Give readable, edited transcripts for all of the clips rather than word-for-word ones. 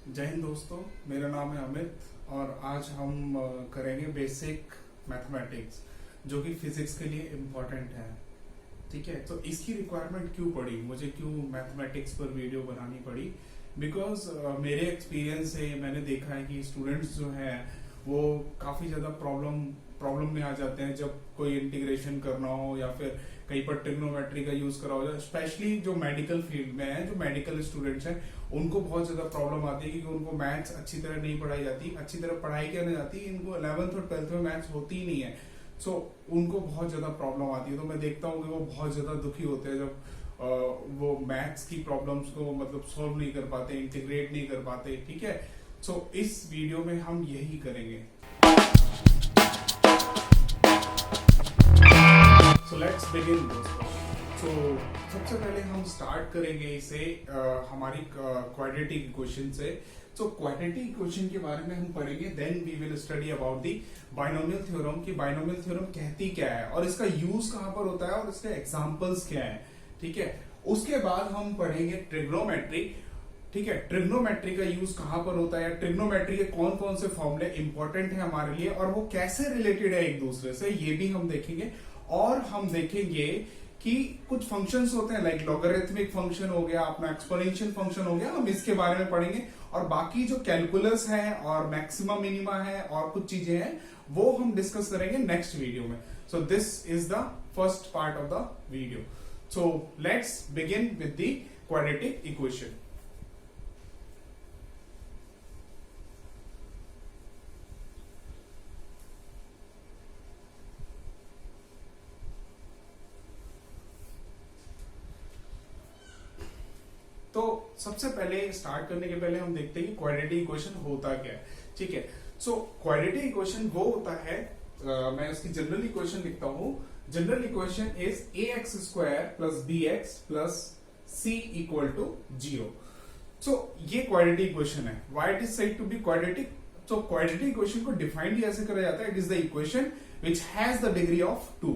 जय हिंद दोस्तों, मेरा नाम है अमित और आज हम करेंगे बेसिक मैथमेटिक्स जो कि फिजिक्स के लिए इम्पोर्टेंट है। ठीक है, तो इसकी रिक्वायरमेंट क्यों पड़ी, मुझे क्यों मैथमेटिक्स पर वीडियो बनानी पड़ी? बिकॉज मेरे एक्सपीरियंस से मैंने देखा है कि स्टूडेंट्स जो हैं वो काफ़ी ज़्यादा प्रॉब्लम में आ जाते हैं जब कोई इंटीग्रेशन करना हो या फिर कहीं पर ट्रिग्नोमेट्री का यूज करा हो। स्पेशली जो मेडिकल फील्ड में है, जो मेडिकल स्टूडेंट्स हैं, उनको बहुत ज्यादा प्रॉब्लम आती है क्योंकि उनको मैथ्स अच्छी तरह नहीं पढ़ाई जाती, अच्छी तरह पढ़ाई क्या नहीं जाती, इनको 11th और 12th में मैथ्स होती ही नहीं है। सो उनको बहुत ज्यादा प्रॉब्लम आती है। तो मैं देखता हूँ कि वो बहुत ज्यादा दुखी होते हैं जब वो मैथ्स की प्रॉब्लम्स को मतलब सॉल्व नहीं कर पाते, इंटीग्रेट नहीं कर पाते। ठीक है, सो इस वीडियो में हम यही करेंगे। सो लेट्स बिगिन दोस्तों। तो सबसे पहले हम स्टार्ट करेंगे इसे हमारी क्वाड्रेटिक इक्वेशन से। तो क्वाड्रेटिक इक्वेशन के बारे में हम पढ़ेंगे, then we will study about the binomial theorem कि बाइनोमियल थ्योरम कहती क्या है और इसका यूज कहां पर होता है और इसके एग्जांपल्स क्या है। ठीक है, उसके बाद हम पढ़ेंगे ट्रिग्नोमेट्री। ठीक है, ट्रिग्नोमेट्री का यूज कहां पर होता है, ट्रिग्नोमेट्री के कौन कौन से फॉर्मूले इंपॉर्टेंट है हमारे लिए और वो कैसे रिलेटेड है एक दूसरे से, ये भी हम देखेंगे। और हम देखेंगे कि कुछ फंक्शंस होते हैं लाइक लॉगरिथमिक फंक्शन हो गया, अपना एक्सपोनेंशियल फंक्शन हो गया, हम इसके बारे में पढ़ेंगे। और बाकी जो कैलकुलस है और मैक्सिमम मिनिमा है और कुछ चीजें हैं वो हम डिस्कस करेंगे नेक्स्ट वीडियो में। सो this is the first part of the video. So let's begin with the quadratic equation. तो सबसे पहले स्टार्ट करने के पहले हम देखते हैं कि क्वाड्रेटिक इक्वेशन होता क्या है। ठीक है, सो क्वाड्रेटिक इक्वेशन वो होता है, मैं उसकी जनरल इक्वेशन लिखता हूं। General equation is ax² plus bx plus c equal to 0। So ये क्वाड्रेटिक इक्वेशन है। Why it is said to be quadratic? तो क्वाड्रेटिक इक्वेशन को डिफाइन ऐसे करा जाता है, it is the equation which has the degree of 2।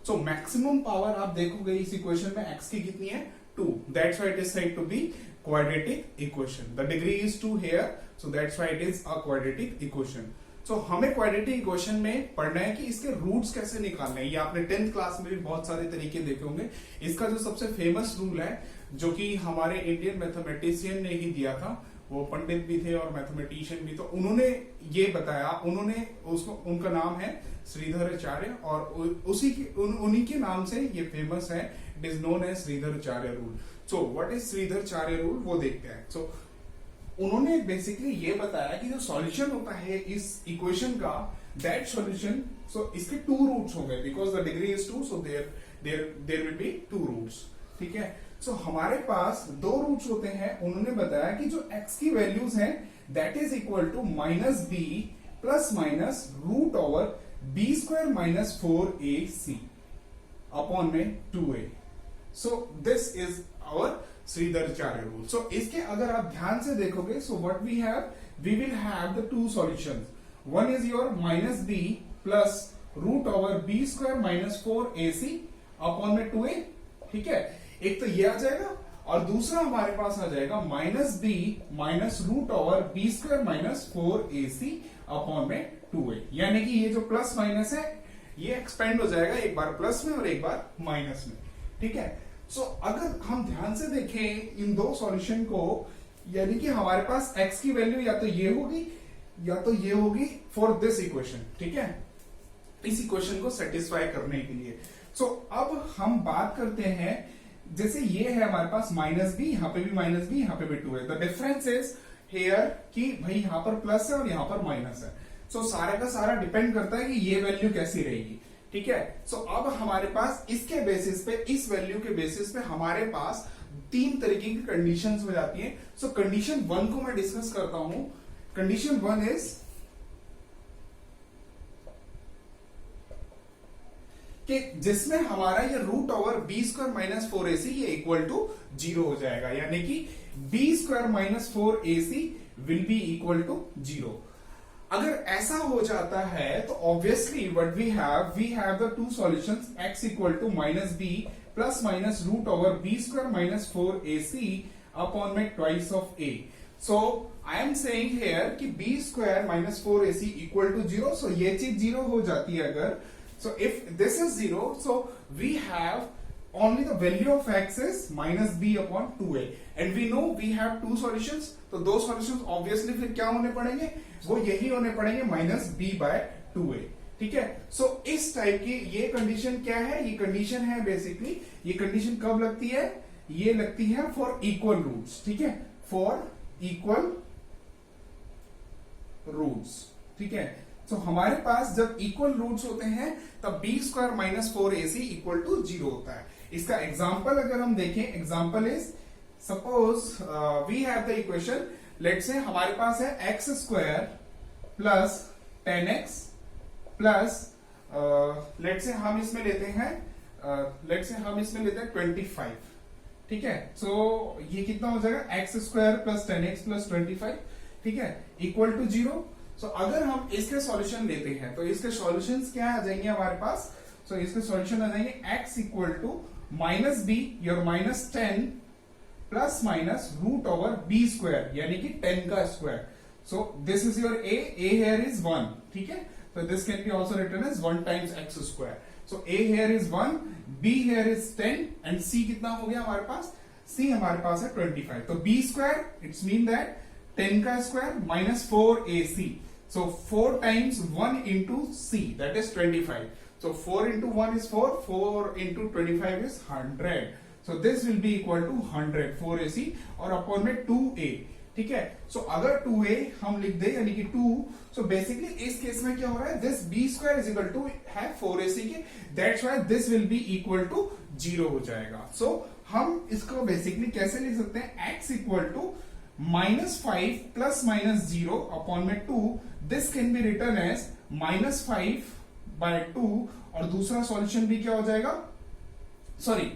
So maximum power आप देखोगे इस इक्वेशन में x की कितनी है, 2. That's why it is said to be quadratic equation. The degree is 2 here, so that's why it is a quadratic equation. So हमें quadratic equation में पढ़ना है कि इसके रूट्स कैसे निकालने हैं। ये आपने 10th क्लास में भी बहुत सारे तरीके देखे होंगे। इसका जो सबसे फेमस रूल है, जो कि हमारे इंडियन मैथमेटिशियन ने ही दिया था, वो पंडित भी थे और मैथमेटिशियन भी, तो उन्होंने ये बताया, उन्होंने उसको, उनका नाम है श्रीधराचार्य और उन्हीं के नाम से ये फेमस है। It is known as Sridharacharya rule. So what is Sridharacharya rule, वो देखते हैं। सो उन्होंने बेसिकली ये बताया कि जो सॉल्यूशन होता है इस इक्वेशन का, दैट सॉल्यूशन, सो इसके 2 रूट्स होंगे because the degree is 2, so there will be 2 roots. ठीक है, सो हमारे पास 2 रूट्स होते हैं। उन्होंने बताया कि जो x की वैल्यूज हैं that is equal to -b plus minus root over b² minus 4ac upon में 2a। So this is our Sridharacharya rule. So इसके अगर आप ध्यान से देखोगे, so what we have, we will have the 2 solutions. One is your -b plus root over b² minus 4ac upon में 2a। ठीक है, एक तो ये आ जाएगा और दूसरा हमारे पास आ जाएगा -b minus root over b² minus 4ac upon में 2a। यानी कि ये जो प्लस माइनस है ये एक्सपेंड हो जाएगा, एक बार प्लस में और एक बार माइनस में। ठीक है, सो अगर हम ध्यान से देखें इन 2 सॉल्यूशन को, यानी कि हमारे पास x की वैल्यू या तो ये होगी या तो ये होगी फॉर दिस इक्वेशन। ठीक है, इस इक्वेशन को सेटिस्फाई करने के लिए। सो अब हम बात करते हैं, जैसे ये है हमारे पास -b, यहां पे भी -b, यहां पे भी 2 है। द डिफरेंस इज हियर कि भाई यहां पर प्लस है और यहां पर माइनस है। सो सारे का सारा डिपेंड करता है कि ये वैल्यू कैसी रहेगी। ठीक है, सो अब हमारे पास इसके बेसिस पे, इस वैल्यू के बेसिस पे हमारे पास 3 तरीके की कंडीशंस हो जाती हैं। सो कंडीशन 1 को मैं डिस्कस करता हूं। कंडीशन 1 इज कि जिसमें हमारा ये root over b² minus 4ac ये इक्वल टू 0 हो जाएगा, यानी कि b² minus 4ac will be equal to 0। अगर ऐसा हो जाता है तो obviously what we have the 2 solutions, x equal to -b plus minus root over b² minus 4ac upon में twice of a। So I am saying here कि b square minus 4ac equal to 0. So ये चीज 0 हो जाती है अगर. So if this is 0, so we have only the value of x is minus b upon 2a and we know we have two solutions. तो दो solutions obviously फिर क्या होने पड़ेंगे, वो यही होने पड़ेंगे minus b by 2a. ठीक है. सो इस टाइप की ये कंडीशन क्या है, ये कंडीशन है बेसिकली, ये कंडीशन कब लगती है, ये लगती है फॉर इक्वल रूट्स. ठीक है, फॉर इक्वल रूट्स. ठीक है. तो हमारे पास जब इक्वल रूट्स होते हैं तब B square minus 4ac equal to 0 होता है. इसका एग्जाम्पल अगर हम देखें, example is suppose we have the equation, let say हमारे पास है X square plus 10x plus let say हम इसमें लेते हैं 25. ठीक है. सो ये कितना हो जाएगा, x square plus 10x plus 25. ठीक है, इक्वल टू 0. सो अगर हम इसके सॉल्यूशन लेते हैं तो इसके सॉल्यूशंस क्या आ जाएंगे हमारे पास. सो इसके सॉल्यूशन आ जाएंगे x equal to minus B, your minus 10 plus minus root over B square यानी कि 10 का square. So this is your a here is 1. ठीक है. So this can be also written as 1 times x square. So a here is 1, b here is 10 and c कितना हो गया हमारे पास, c हमारे पास है 25. तो b square it's mean that 10 का square minus 4ac. So 4 times 1 into c, that is 25. So 4 into 1 is 4, 4 into 25 is 100. So this will be equal to 100 4ac और अपॉन में 2a. ठीक है. सो अगर 2a हम लिख दे यानी कि 2, सो बेसिकली इस केस में क्या हो रहा है, this b square is equal to है 4ac के, that's why this will be equal to 0 हो जाएगा. सो हम इसको बेसिकली कैसे लिख सकते हैं, x equal to -5 plus minus 0 upon में 2. This can be written as -5 by 2 और दूसरा सॉल्यूशन भी क्या हो जाएगा, sorry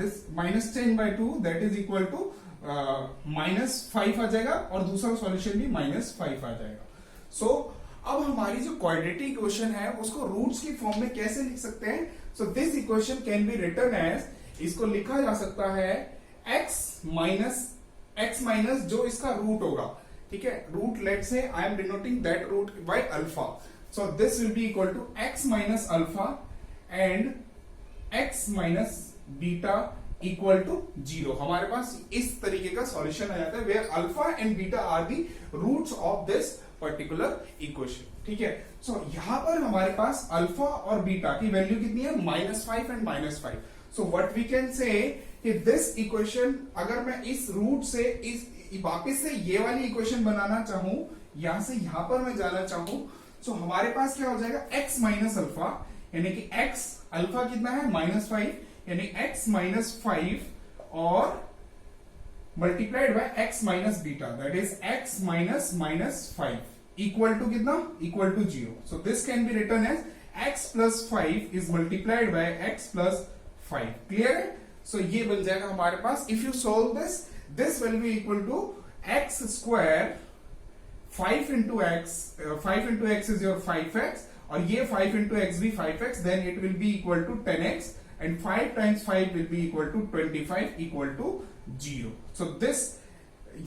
this -10 by 2 that is equal to -5 आ जाएगा और दूसरा सॉल्यूशन भी -5 आ जाएगा. सो अब हमारी जो क्वाड्रेटिक इक्वेशन है उसको रूट्स की फॉर्म में कैसे लिख सकते हैं. So this equation can be written as, इसको लिखा जा सकता है x माइनस जो इसका रूट होगा. ठीक है. Root let say I am denoting that root by alpha. So this will be equal to x minus alpha and x minus beta equal to 0. हमारे पास इस तरीके का सॉल्यूशन आ जाता है where alpha and beta are the roots of this particular equation. ठीक है. So यहां पर हमारे पास अल्फा और बीटा की वैल्यू कितनी है, -5 and -5. So what we can say कि दिस इक्वेशन, अगर मैं इस रूट से इस वापस से ये वाली इक्वेशन बनाना चाहूं, यहां से यहां पर मैं जाना चाहूं, सो हमारे पास क्या हो जाएगा, x माइनस अल्फा यानी कि x अल्फा कितना है -5 यानी x माइनस 5 और multiplied by x minus beta that is x minus -5 equal to कितना, equal to 0. So this can be written as x plus 5 is multiplied by x plus 5. Clear है. So ये बन जाएगा हमारे पास, if you solve this will be equal to x square 5 into x is your 5x और ये 5 into x भी 5x, then it will be equal to 10x and 5 times 5 will be equal to 25 equal to 0. So this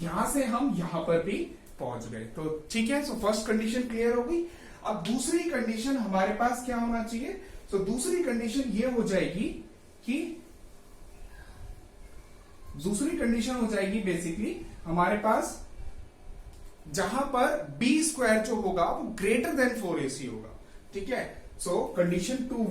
यहां से हम यहां पर भी पहुंच गए. तो ठीक है. सो फर्स्ट कंडीशन क्लियर हो गई. अब दूसरी कंडीशन हमारे पास क्या होना चाहिए. सो दूसरी कंडीशन ये हो जाएगी कि दूसरी कंडीशन हो जाएगी बेसिकली हमारे पास जहां पर b स्क्वायर जो होगा वो ग्रेटर देन 4ac होगा. ठीक है. सो कंडीशन 2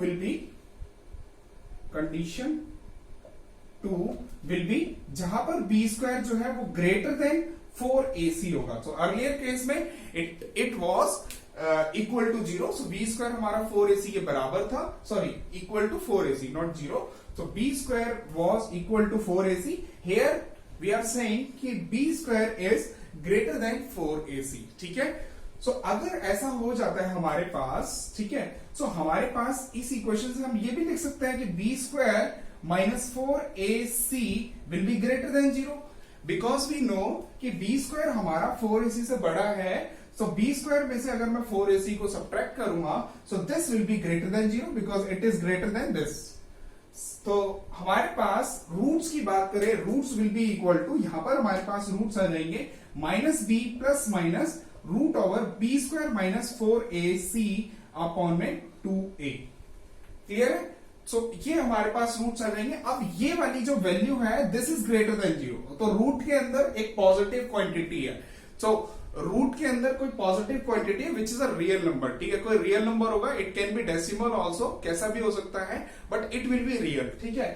विल बी जहां पर b स्क्वायर जो है वो ग्रेटर देन 4ac होगा. सो अर्लियर केस में it was equal to 0. So b square हमारा 4ac के बराबर था, sorry equal to 4ac not 0. So b square was equal to 4ac. Here we are saying कि b square is greater than 4ac. ठीक है. So अगर ऐसा हो जाता है हमारे पास, ठीक है, सो हमारे पास इस इक्वेशन से हम ये भी लिख सकते हैं कि b square minus 4ac will be greater than 0 because we know कि b स्क्वायर हमारा 4ac से बड़ा है. सो b स्क्वायर में से अगर मैं 4ac को सब्ट्रैक्ट करूंगा, so this will be greater than 0 because it is greater than this. तो हमारे पास रूट्स की बात करें, roots will be equal to, यहां पर हमारे पास रूट्स आ जाएंगे minus B plus minus root over B square minus 4ac upon में 2a। क्लियर है? सो ये हमारे पास रूट्स आ जाएंगे। अब ये वाली जो वैल्यू है दिस इज ग्रेटर देन 0, तो रूट के अंदर एक पॉजिटिव क्वांटिटी है। सो रूट के अंदर कोई पॉजिटिव क्वांटिटी है which is a real number. ठीक है, कोई रियल नंबर होगा, it can B decimal also, कैसा भी हो सकता है, but it will be real. ठीक है,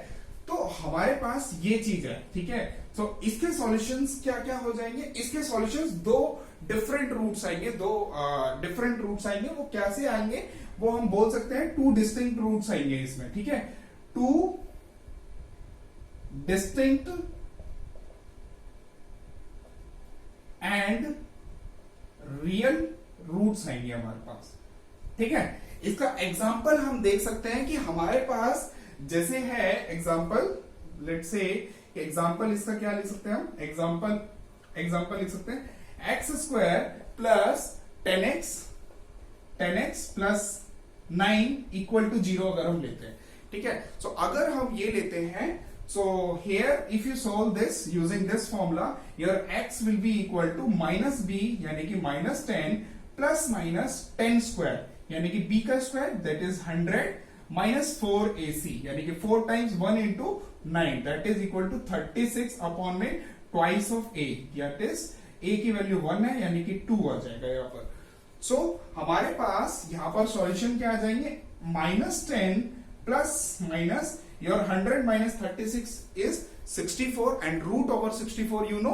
तो हमारे पास ये चीज है। ठीक है, तो इसके सॉल्यूशंस क्या क्या हो जाएंगे? इसके सॉल्यूशंस दो डिफरेंट रूट्स आएंगे, डिफरेंट रूट्स आएंगे। वो कैसे आएंगे वो हम बोल सकते हैं टू डिस्टिंक्ट रूट्स आएंगे इसमें। ठीक है, two distinct and real roots आएंगे हमारे पास। ठीक है, इसका एग्जांपल हम देख सकते हैं कि हमारे पास जैसे है एग्जांपल, लेट्स से एग्जांपल इसका क्या लिख सकते हैं हम? एग्जांपल लिख सकते हैं x square plus 10x plus 9 equal to 0 अगर हम लेते हैं। ठीक है, सो अगर हम ये लेते हैं, so here if you solve this using this formula your x will be equal to minus b यानी कि minus 10 plus minus 10 square यानी कि b का square that is 100 minus 4ac यानी कि 4 times 1 into 9 that is equal to 36 upon में twice of a, that is a की value 1 है यानी कि 2 आ जाएगा यहाँ पर। सो हमारे पास यहाँ पर सॉल्यूशन क्या आ जाएंगे? minus 10 plus minus your 100 minus 36 is 64 and root over 64 you know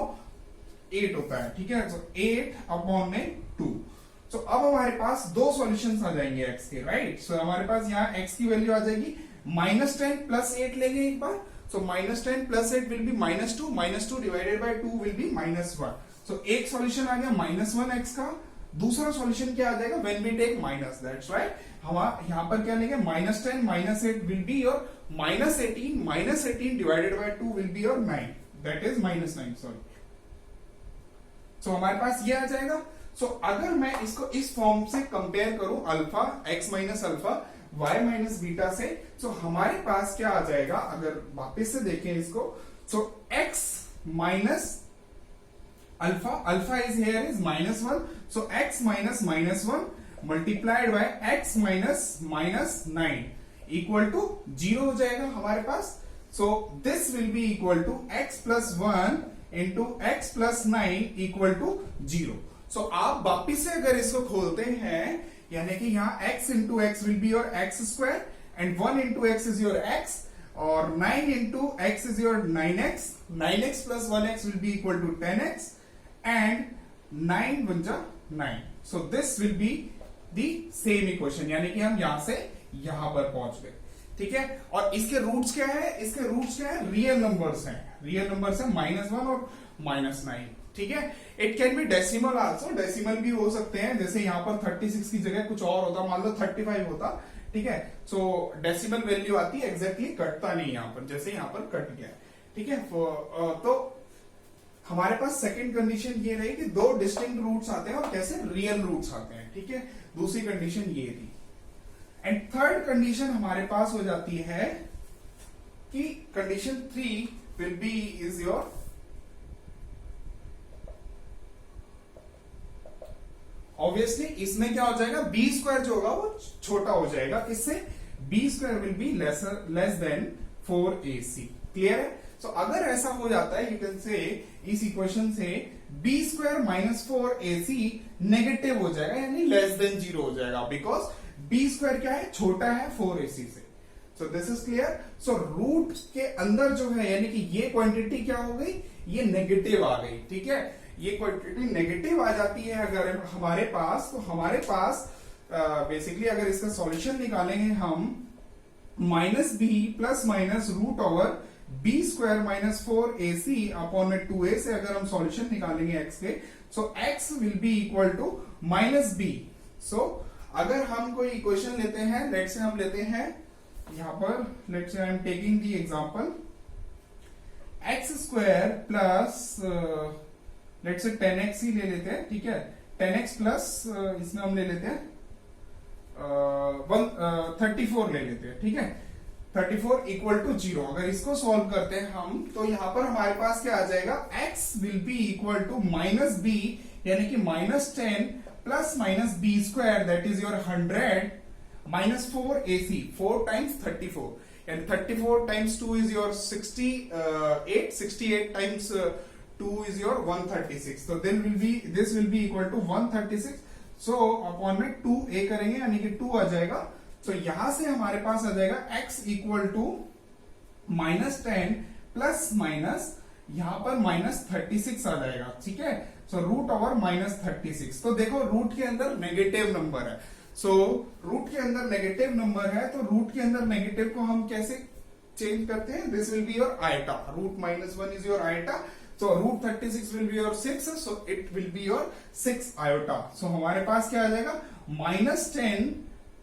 8 होता है। ठीक है, so 8 upon में 2। so अब हमारे पास दो सॉल्यूशंस आ जाएंगे x के, राइट? so हमारे पास यहाँ x की वैल्यू आ जाएगी -10 प्लस 8 लेंगे एक बार। so -10 plus 8 will be -2 divided by 2 will be -1। so एक सॉल्यूशन आ गया -1x का। दूसरा सॉल्यूशन क्या आ जाएगा? When we take minus, that's right. हम यहाँ पर क्या लेंगे? -10 minus 8 will be your -18 divided by 2 will be your 9, that is -9, sorry. So हमारे पास ये आ जाएगा। सो अगर मैं इसको इस फॉर्म से कंपेयर करूं alpha x minus alpha y minus beta से, सो हमारे पास क्या आ जाएगा? अगर वापस से देखें इसको, सो x minus alpha is here is -1, so x minus -1 multiplied by x minus -9 equal to 0 हो जाएगा हमारे पास। so this will be equal to x plus 1 into x plus 9 equal to 0। so आप वापिस से अगर इसको खोलते हैं यानी कि यहाँ x into x will be your x square and 1 into x is your x और 9 into x is your 9x, 9x plus 1x will be equal to 10x and 9 1 जा 9। so this will be the same equation यानी कि हम यहां से यहां पर पहुंच गए। ठीक है, और इसके रूट्स क्या है? इसके रूट्स क्या है? रियल नंबर्स हैं, रियल नंबर्स हैं -1 और -9। ठीक है, it can B decimal also, decimal भी हो सकते हैं। जैसे यहाँ पर 36 की जगह कुछ और होता, मान लो 35 होता। ठीक है, सो डेसिमल वैल्यू आती है, एग्जैक्टली कटता नहीं यहाँ पर, जैसे यहाँ पर कट गया। ठीक है, तो हमारे पास सेकंड कंडीशन ये रही कि दो डिस्टिंक्ट रूट्स आते हैं और कैसे? रियल रूट्स आते हैं। ठीक है, दूसरी कंडीशन ये थी। एंड थर्ड कंडीशन हमारे पास हो जाती है कि condition 3 will be is your obviously इसमें क्या हो जाएगा? बी स्क्वायर जो होगा वो छोटा हो जाएगा। किससे? B square will be less than 4ac। Clear है? सो अगर ऐसा हो जाता है, यू कैन से इस इक्वेशन से b square minus 4ac negative हो जाएगा यानी लेस देन 0 हो जाएगा, बिकॉज b स्क्वायर क्या है? छोटा है 4ac से। So this is clear. So root के अंदर जो है यानी कि ये क्वांटिटी क्या हो गई? ये नेगेटिव आ गई। ठीक है, ये क्वांटिटी नेगेटिव आ जाती है अगर हमारे पास, तो हमारे पास बेसिकली अगर इसका सॉल्यूशन निकालेंगे हम -b plus minus root over b square minus 4ac upon में 2a से अगर हम सॉल्यूशन निकालेंगे x के, so x will be equal to -b। So अगर हम कोई इक्वेशन लेते हैं, लेट से हम लेते हैं यहां पर, let say I am taking the example x square plus let say 10x ही ले लेते हैं। ठीक है, 10x प्लस इसमें हम ले लेते हैं 34 ले लेते हैं। ठीक है, 34 इक्वल टू 0। अगर इसको सॉल्व करते हैं हम, तो यहां पर हमारे पास क्या आ जाएगा, x will be equal to minus b, यानी कि -10 plus minus b square, that is your 100 minus 4 AC, 4 times 34, and 34 times 2 is your 68, 68 times 2 is your 136, so then will be, this will be equal to 136, so upon में 2a करेंगे यानी कि 2 आ जाएगा। तो यहां से हमारे पास आ जाएगा x equal to -10 plus minus यहां पर -36 आ जाएगा, ठीक है। सो रूट ओवर -36, तो देखो रूट के अंदर नेगेटिव नंबर है, सो रूट के अंदर नेगेटिव नंबर है, तो रूट के अंदर नेगेटिव को हम कैसे चेंज करते हैं, this will be your iota, root -1 is your iota, so root 36 will be your 6, so it will be your 6 iota. So हमारे पास क्या आ जाएगा, -10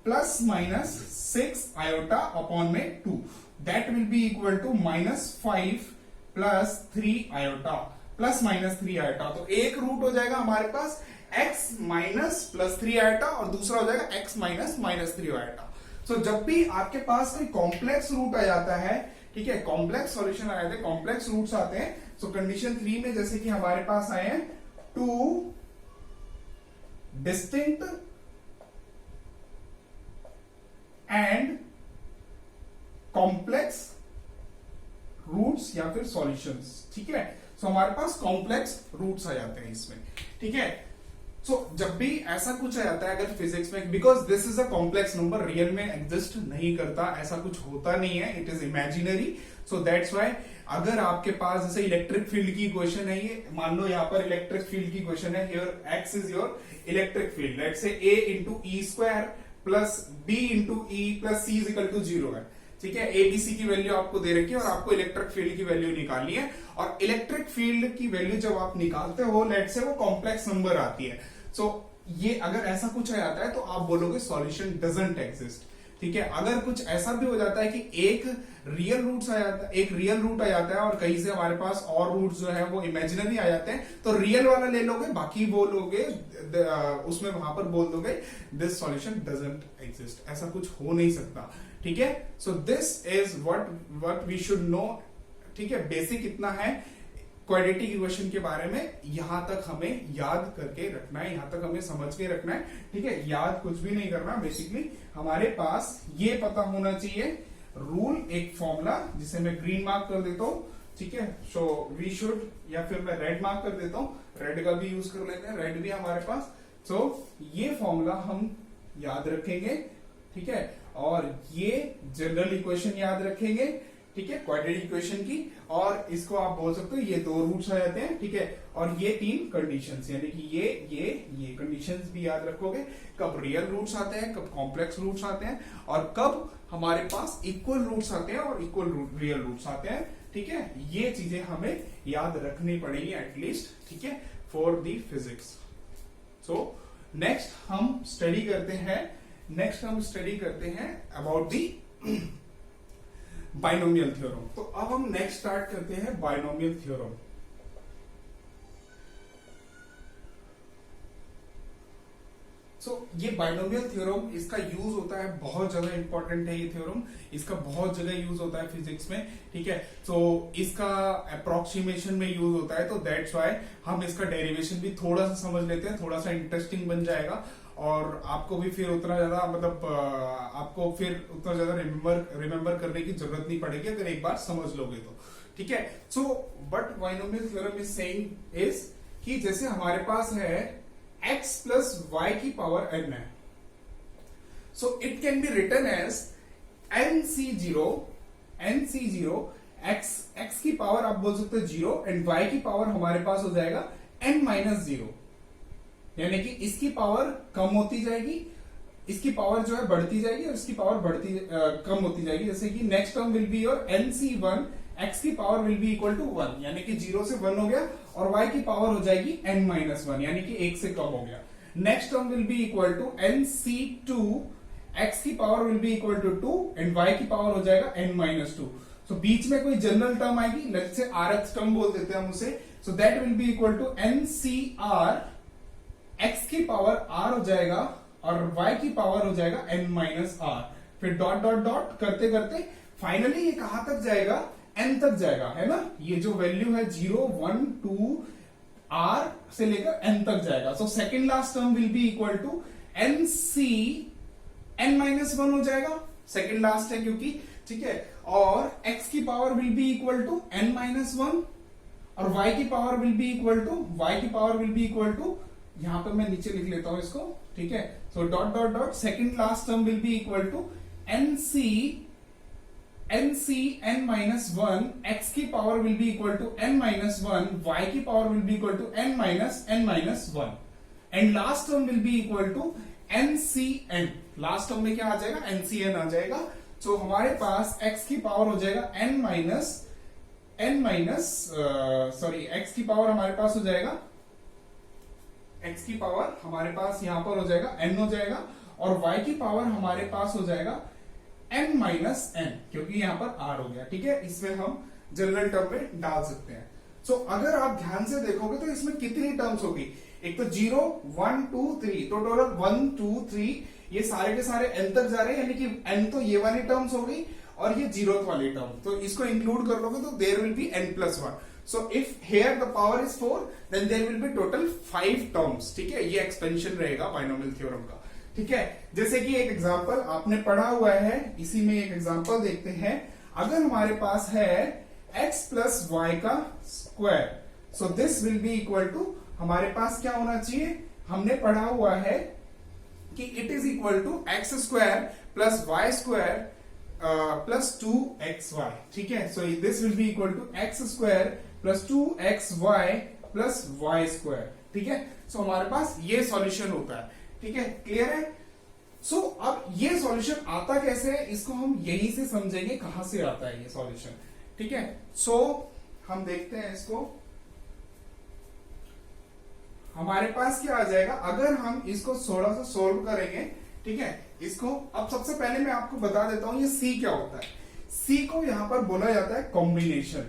प्लस माइनस 6 आयोटा अपॉन में 2, that will be equal to -5 plus 3 iota, plus minus 3 iota. तो एक root हो जाएगा हमारे पास x माइनस प्लस 3 आयोटा और दूसरा हो जाएगा x माइनस -3 आयोटा। सो जब भी आपके पास कोई कॉम्प्लेक्स रूट आ जाता है, ठीक है, कॉम्प्लेक्स सॉल्यूशन आ जाते हैं, कॉम्प्लेक्स रूट्स आते हैं, सो कंडीशन 3 में जैसे कि हमारे पास आए हैं 2 डिस्टिंक्ट एंड कॉम्प्लेक्स रूट्स या फिर सॉल्यूशंस, ठीक है। सो हमारे पास कॉम्प्लेक्स रूट्स आ जाते हैं इसमें, ठीक है। सो जब भी ऐसा कुछ आ जाता है अगर फिजिक्स में, because this is a complex number, real में एग्जिस्ट नहीं करता, ऐसा कुछ होता नहीं है, it is imaginary, so that's why अगर आपके पास जैसे इलेक्ट्रिक फील्ड की इक्वेशन है, ये मान लो यहाँ पर इलेक्ट्रिक फील्ड की इक्वेशन है, here x is your electric field, let's say a into e square plus b into e plus c is equal to 0 है, ठीक है। एबीसी की वैल्यू आपको दे रखी है और आपको इलेक्ट्रिक फील्ड की वैल्यू निकालनी है, और इलेक्ट्रिक फील्ड की वैल्यू जब आप निकालते हो, लेट से वो कॉम्प्लेक्स नंबर आती है। सो ये अगर ऐसा कुछ आ जाता है तो आप बोलोगे सॉल्यूशन डजंट एग्जिस्ट, ठीक है। अगर कुछ ऐसा भी हो जाता है कि एक रियल रूट आ जाता है, एक रियल रूट आ जाता है और कहीं से हमारे पास और रूट जो है वो इमेजिनरी आ जाते हैं, तो रियल वाला ले लोगे, बाकी बोलोगे उसमें वहां पर बोल दोगे दिस सॉल्यूशन डजंट एग्जिस्ट, ऐसा कुछ हो नहीं सकता, ठीक है। So this is what we should know, ठीक है। बेसिक इतना है क्वाड्रेटिक इक्वेशन के बारे में, यहां तक हमें याद करके रखना है, यहां तक हमें समझ के रखना है, ठीक है। याद कुछ भी नहीं करना, बेसिकली हमारे पास ये पता होना चाहिए रूल, एक फॉर्मूला जिसे मैं ग्रीन मार्क कर देता हूं, ठीक है। सो वी शुड, या फिर मैं रेड मार्क कर देता हूं, रेड का भी यूज कर लेते हैं, रेड भी हमारे पास। सो ये फॉर्मूला हम याद रखेंगे, ठीक है, और ये जनरल इक्वेशन याद रखेंगे, ठीक है, क्वाड्रेटिक इक्वेशन की, और इसको आप बोल सकते हो ये 2 रूट्स आ जाते हैं, ठीक है, और ये 3 कंडीशंस, यानी कि ये कंडीशंस भी याद रखोगे, कब रियल रूट्स आते हैं, कब कॉम्प्लेक्स रूट्स आते हैं, और कब हमारे पास इक्वल रूट्स आते हैं और इक्वल रियल रूट्स आते हैं, ठीक है। ये चीजें हमें याद रखनी पड़ेगी एटलीस्ट, ठीक है, for the physics. So next हम स्टडी करते हैं अबाउट दी बाइनोमियल थ्योरम। तो अब हम नेक्स्ट स्टार्ट करते हैं बाइनोमियल थ्योरम। ये बाइनोमियल थ्योरम, इसका यूज होता है, बहुत ज्यादा इंपॉर्टेंट है ये थ्योरम, इसका बहुत जगह यूज होता है फिजिक्स में, ठीक है। इसका अप्रोक्सीमेशन में यूज होता है, तो दैट्स व्हाई हम इसका डेरिवेशन भी थोड़ा सा समझ लेते हैं, थोड़ा सा इंटरेस्टिंग बन जाएगा, और आपको भी फिर उतना ज्यादा रिमेम्बर करने की जरूरत नहीं पड़ेगी अगर एक बार समझ लोगे तो, ठीक है। So but binomial theorem is saying is कि जैसे हमारे पास है x प्लस y की पावर n है, so it can be written as nc0 x की पावर आप बोल सकते हो 0 एंड y की पावर हमारे पास हो जाएगा n-0, यानी कि इसकी पावर कम होती जाएगी, इसकी पावर जो है बढ़ती जाएगी और इसकी पावर कम होती जाएगी। जैसे कि next term will be your nc1, x की power will be equal to 1, यानी कि 0 से 1 हो गया, और y की पावर हो जाएगी n-1, यानी कि 1 से कम हो गया। Next term will be equal to nc2, x की power will be equal to 2 and y की पावर हो जाएगा n-2। सो बीच में कोई जनरल टर्म आएगी, लेट्स से rth टर्म बोल देते हैं हम उसे, so that will be equal to ncr, x की पावर r हो जाएगा और y की पावर हो जाएगा n-r, फिर डॉट डॉट डॉट करते करते फाइनली ये कहां तक जाएगा, n तक जाएगा, है ना। ये जो वैल्यू है 0 1 2 r से लेकर n तक जाएगा। So second last term will be equal to n c n minus 1 हो जाएगा, सेकेंड लास्ट है क्योंकि, ठीक है। और x की power will be equal to n minus 1 और y की power will be equal to यहां पर मैं नीचे लिख लेता हूं इसको, ठीक है। So dot dot dot second last term will be equal to n c n minus 1, x की power will be equal to n minus 1, y की power will be equal to n minus 1 and last term will be equal to ncn। Last term में क्या आ जाएगा, ncn आ जाएगा। तो हमारे पास x की पावर हो जाएगा x की पावर हमारे पास हो जाएगा, x की पावर हमारे पास यहां पर हो जाएगा n हो जाएगा और y की पावर हमारे पास हो जाएगा n माइनस n, क्योंकि यहां पर r हो गया, ठीक है। इसमें हम जनरल टर्म में डाल सकते हैं। सो अगर आप ध्यान से देखोगे तो इसमें कितनी टर्म्स होगी, एक तो 0 1 2 3, तो टोटल 1 2 3, ये सारे के सारे n तक जा रहे हैं, यानी कि n तो ये वाली टर्म्स हो गई और ये 0th वाली टर्म, तो इसको इंक्लूड कर लोगे तो there will be n plus 1। So if here the power is 4 then there will be total 5 terms, ठीक है। ये एक्सपेंशन रहेगा बाइनोमियल थ्योरम का, ठीक है। जैसे कि एक एग्जांपल आपने पढ़ा हुआ है, इसी में एक एग्जांपल देखते हैं। अगर हमारे पास है x प्लस वाई का square, so this will be equal to, हमारे पास क्या होना चाहिए, हमने पढ़ा हुआ है कि it is equal to x square plus y square plus 2xy, ठीक है। So this will be equal to x square plus 2xy plus y square, ठीक है। सो हमारे पास ये सॉल्यूशन होता है, ठीक है, क्लियर है। सो अब ये सॉल्यूशन आता कैसे है, इसको हम यहीं से समझेंगे कहां से आता है ये सॉल्यूशन, ठीक है। सो हम देखते हैं इसको, हमारे पास क्या आ जाएगा अगर हम इसको थोड़ा सा सोल्व करेंगे, ठीक है। इसको अब सबसे पहले मैं आपको बता देता हूं ये C क्या होता है। C को यहां पर बोला जाता है कॉम्बिनेशन,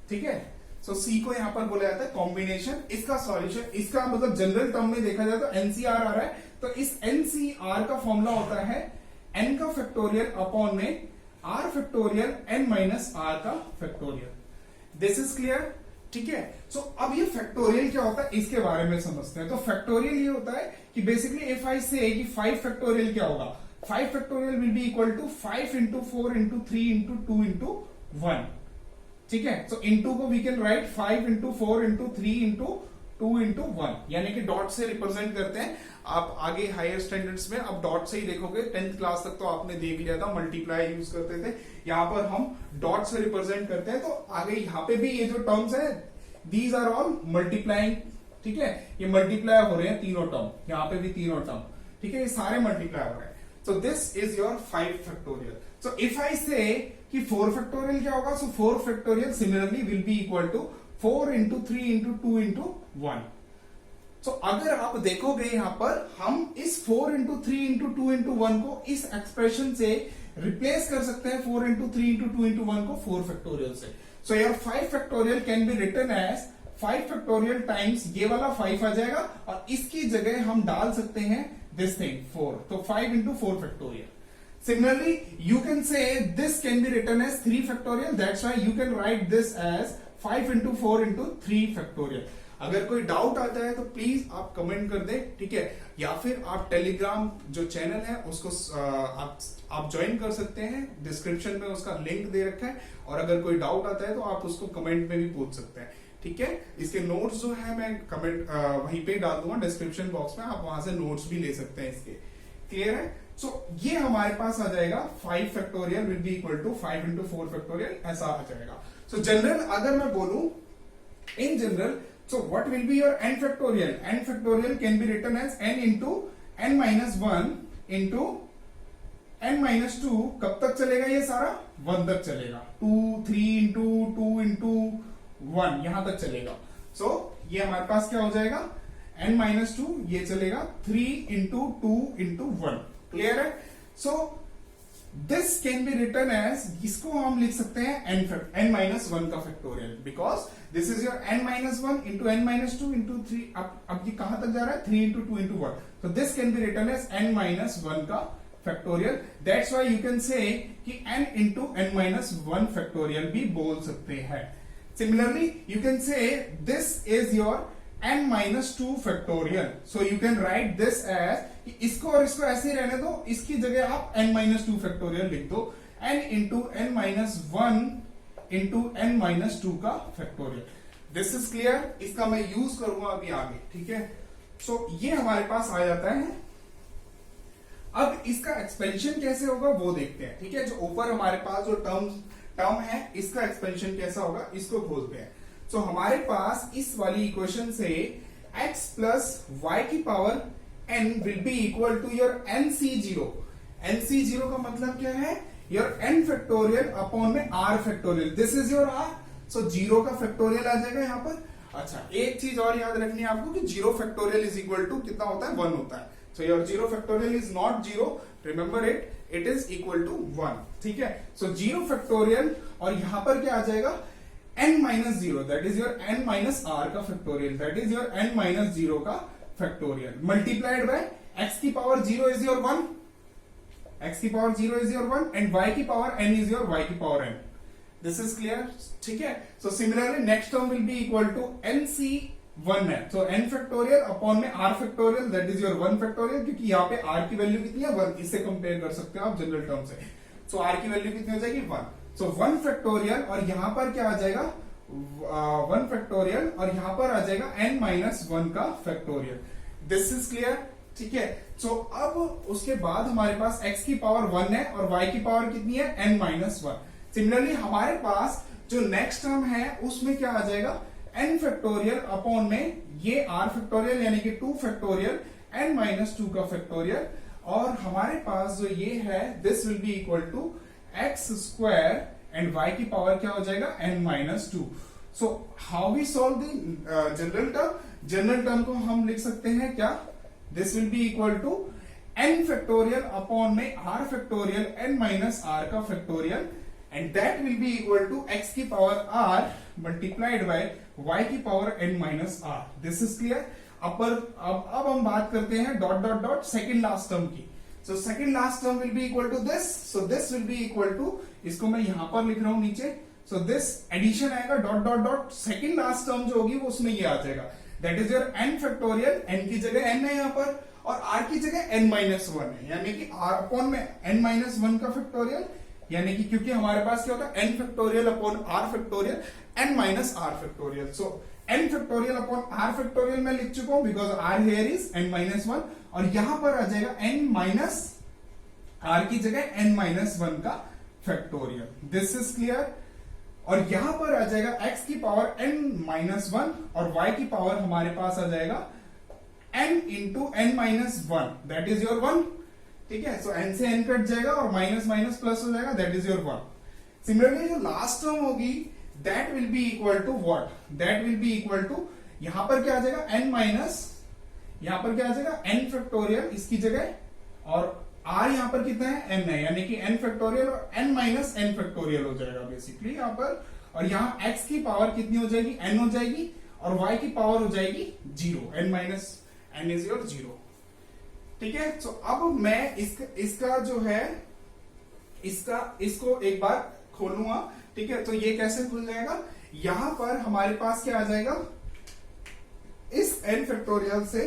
ठीक है। सो C को यहां पर बोला जाता है कॉम्बिनेशन। इसका सॉल्यूशन, इसका मतलब जनरल टर्म में देखा जाए तो NCR आ रहा है, तो इस NCR का फॉर्मूला होता है n का फैक्टोरियल अपॉन में r factorial n minus r का फैक्टोरियल। दिस इज क्लियर, ठीक है। सो अब ये फैक्टोरियल क्या होता है इसके बारे में समझते हैं। तो फैक्टोरियल ये होता है कि बेसिकली इफ आई से कि 5 फैक्टोरियल क्या होगा, 5 factorial will be equal to 5 into 4 into 3 into 2 into 1, ठीक है। सो इंटू को we can write 5 into 4 into 3 into 2 into 1, यानी कि डॉट से रिप्रेजेंट करते हैं। आप आगे हायर स्टैंडर्ड्स में अब डॉट से ही देखोगे, 10th क्लास तक तो आपने देख लिया था, मल्टीप्लाई यूज करते थे, यहाँ पर हम डॉट से रिप्रेजेंट करते हैं। तो आगे यहाँ पे भी ये जो टर्म्स है दीज आर ऑल मल्टीप्लाइंग, ठीक है। ये मल्टीप्लाई हो रहे हैं तीनों टर्म, यहाँ पे भी तीनों टर्म, ठीक है, ये सारे मल्टीप्लाई हो रहे हैं। So this is your 5 factorial. So if I say कि 4 फैक्टोरियल क्या होगा, so 4 factorial similarly will be equal to 4 into 3 into 2 into 1। So अगर आप देखोगे यहां पर हम इस 4 इंटू 3 इंटू 2 इंटू 1 को इस एक्सप्रेशन से रिप्लेस कर सकते हैं, 4 इंटू 3 इंटू 2 इंटू 1 को 4 फैक्टोरियल से। So your 5 factorial can be written as 5 factorial times ये वाला 5 आ जाएगा और इसकी जगह हम डाल सकते हैं दिस थिंग 4, तो 5 into 4 factorial. Similarly, you can say this can be written as 3 factorial. That's why you can write this as 5 into 4 into 3 factorial. अगर कोई डाउट आता है तो प्लीज आप कमेंट कर दें, ठीक है, या फिर आप टेलीग्राम जो चैनल है उसको आप ज्वाइन कर सकते हैं, डिस्क्रिप्शन में उसका लिंक दे रखा है। और अगर कोई डाउट आता है तो आप उसको कमेंट में भी पूछ सकते हैं, ठीक है। इसके नोट्स जो है मैं कमेंट वहीं पे डाल दूंगा डिस्क्रिप्शन बॉक्स में, आप वहां से नोट्स भी ले सकते हैं इसके, क्लियर है। सो ये हमारे पास आ जाएगा 5 factorial will be equal to 5 into 4 factorial, ऐसा आ जाएगा। सो जनरल अगर मैं बोलूं in general, so what will be your n factorial? N factorial can be written as n into n minus 1 into n minus 2। कब तक चलेगा ये सारा, 1 तक चलेगा, 2 3 into 2 into 1 यहां तक चलेगा। so ये हमारे पास क्या हो जाएगा, n minus 2 ये चलेगा 3 into 2 into 1, क्लियर है। so this can be written as, इसको हम लिख सकते हैं n माइनस वन का factorial, because this is your n minus one into n minus two into three. अब ये कहां तक जा रहा है, 3 इंटू 2 इंटू 1. तो this can be written as n minus one का factorial. That's why you can say कि n into n minus one factorial भी बोल सकते हैं. Similarly you can say this is your n minus two factorial. So you can write this as, इसको और इसको ऐसे ही रहने दो, इसकी जगह आप n माइनस टू फैक्टोरियल लिख दो, n into n minus one into n minus two का फैक्टोरियल. This is clear. इसका मैं यूज करूंगा अभी आगे. ठीक है. सो ये हमारे पास आ जाता है. अब इसका एक्सपेंशन कैसे होगा वो देखते हैं. ठीक है. जो ऊपर हमारे पास जो टर्म है, इसका एक्सपेंशन कैसा होगा, इसको खोलते हैं. सो हमारे पास इस वाली इक्वेशन से x प्लस वाई की power n will be equal to your nc0. nc0 का मतलब क्या है, योर n फैक्टोरियल अपॉन में r factorial. This is your r. So zero का फैक्टोरियल आ जाएगा यहां पर. अच्छा, एक चीज और याद रखनी है आपको कि zero factorial is equal to कितना होता है, 1 होता है. So your zero factorial is not zero, remember it, it is equal to 1. ठीक है. सो जीरो फैक्टोरियल और यहां पर क्या आ जाएगा, n minus zero, that is your n minus r का factorial, that is your n minus zero का फैक्टोरियल, मल्टीप्लाइड बाय x की power zero is your 1, x की power zero is your 1 and y की power n is your y की power n. This is clear. ठीक है. So similarly next term will be equal to nc1 है. सो n factorial upon में r factorial, that is your 1 factorial, क्योंकि यहाँ पे r की वैल्यू कितनी है, 1. इससे कंपेयर कर सकते हो आप जनरल टर्म से. सो r की वैल्यू कितनी हो जाएगी, 1. सो 1 फैक्टोरियल और यहां पर क्या आ जाएगा, 1 फैक्टोरियल और यहां पर आ जाएगा n माइनस वन का फैक्टोरियल. This is clear. ठीक है. सो अब उसके बाद हमारे पास x की पावर 1 है और y की पावर कितनी है, n माइनस वन. सिमिलरली हमारे पास जो नेक्स्ट टर्म है उसमें क्या आ जाएगा, n फैक्टोरियल अपॉन में ये r फैक्टोरियल यानी कि 2 फैक्टोरियल n माइनस टू का फैक्टोरियल. और हमारे पास जो ये है, this will be equal to x square and y की पावर क्या हो जाएगा, n minus two. So how we solve the general term. General term को हम लिख सकते हैं क्या, this will be equal to n factorial upon में r factorial n minus r का factorial and that will be equal to x की power r multiplied by y की power n minus r. This is clear. अब हम बात करते हैं dot dot dot second last term की. So second last term will be equal to this. So this will be equal to, इसको मैं यहां पर लिख रहा हूं नीचे. So this addition आएगा dot dot dot, second last term जो होगी वो उसमें ये आ जाएगा, that is your n factorial. n की जगह n है यहां पर और r की जगह n माइनस वन है, यानी कि r अपॉन में n माइनस वन का फैक्टोरियल, यानी कि क्योंकि हमारे पास क्या होता है n factorial upon r factorial n minus r factorial. So n factorial upon r factorial मैं लिख चुका हूं because r here is n minus one और यहां पर आ जाएगा n माइनस r की जगह n माइनस वन का फैक्टोरियल. This is clear. और यहां पर आ जाएगा x की पावर n माइनस वन और y की पावर हमारे पास आ जाएगा n into n minus one, that is your 1. ठीक है. सो n से n कट जाएगा और माइनस माइनस प्लस हो जाएगा, दैट इज योर 1. सिमिलरली जो लास्ट टर्म होगी that will be equal to what, that will be equal to, यहां पर क्या आ जाएगा n माइनस, यहां पर क्या आ जाएगा n फैक्टोरियल इसकी जगह और r यहां पर कितना है, n है, यानी कि n फैक्टोरियल और n माइनस n फैक्टोरियल हो जाएगा बेसिकली यहां पर. और यहां x की पावर कितनी हो जाएगी, n हो जाएगी और y की पावर हो जाएगी 0, n minus n is your 0. ठीक है. सो अब मैं इसका जो है इसको एक बार खोलूंगा. ठीक है. तो ये कैसे खुल जाएगा, यहां पर हमारे पास क्या आ जाएगा, इस n फैक्टोरियल से,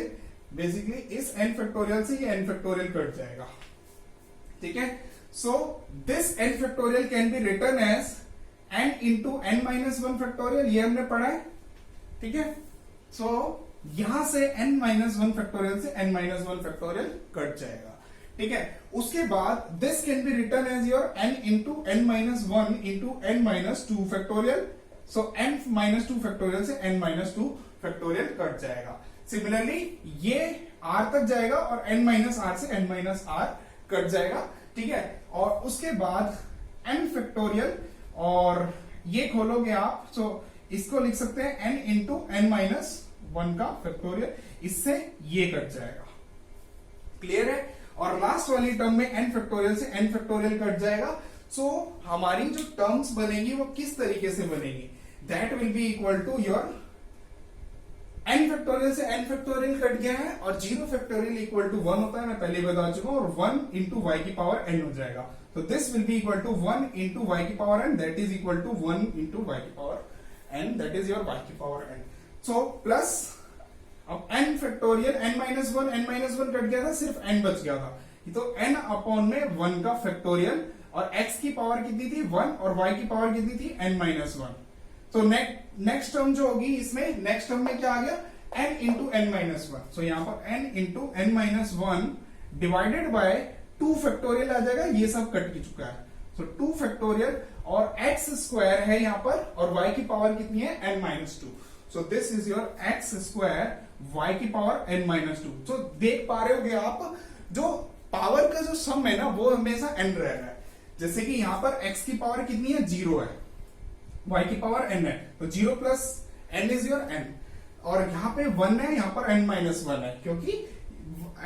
बेसिकली इस n फैक्टोरियल से ये n फैक्टोरियल कट जाएगा. ठीक है. So this n factorial can be written as n into n minus one factorial, ये हमने पढ़ा है. ठीक है. सो यहां से n माइनस वन फैक्टोरियल से n minus one factorial cut जाएगा. ठीक है. उसके बाद this can be written as your n into n minus one into n minus two factorial. So n minus two factorial से n minus two factorial cut जाएगा. Similarly ये r तक जाएगा और n माइनस r से n minus r cut जाएगा. ठीक है. और उसके बाद n फैक्टोरियल और ये खोलोगे आप, सो इसको लिख सकते हैं n into n minus one का फैक्टोरियल, इससे ये कट जाएगा. क्लियर है. और लास्ट वाली टर्म में n फैक्टोरियल से n फैक्टोरियल कट जाएगा। सो हमारी जो टर्म्स बनेगी वो किस तरीके से बनेगी, that will be equal to your n factorial से n फैक्टोरियल कट गया है और 0 फैक्टोरियल इक्वल टू 1 होता है, मैं पहले बता चुका हूं, और 1 इंटू वाई की पावर n हो जाएगा। तो this will be equal to 1 into y की power n, that is equal to 1 into y की power n, that is your y की पावर n। सो प्लस अब n factorial n minus one cut गया था, सिर्फ n बच गया था, तो n अपॉन में 1 का फैक्टोरियल, और x की पावर कितनी थी 1 और y की पावर कितनी थी n माइनस वन। तो नेक्स्ट टर्म जो होगी इसमें, नेक्स्ट टर्म में क्या आ गया n into n minus one. So यहां पर n into n minus one divided by 2 factorial आ जाएगा, ये सब कट की चुका है। सो 2 फैक्टोरियल और x स्क्वायर है यहां पर, और y की पावर कितनी है n minus two. So this is your x square y की पावर n माइनस टू। सो देख पा रहे होगे आप, जो पावर का जो सम है ना वो हमेशा n रह रहा है। जैसे कि यहां पर x की पावर कितनी है 0 है, y की पावर n है, तो 0 plus n is your n, और यहां पे 1 है, यहां पर n माइनस वन है, क्योंकि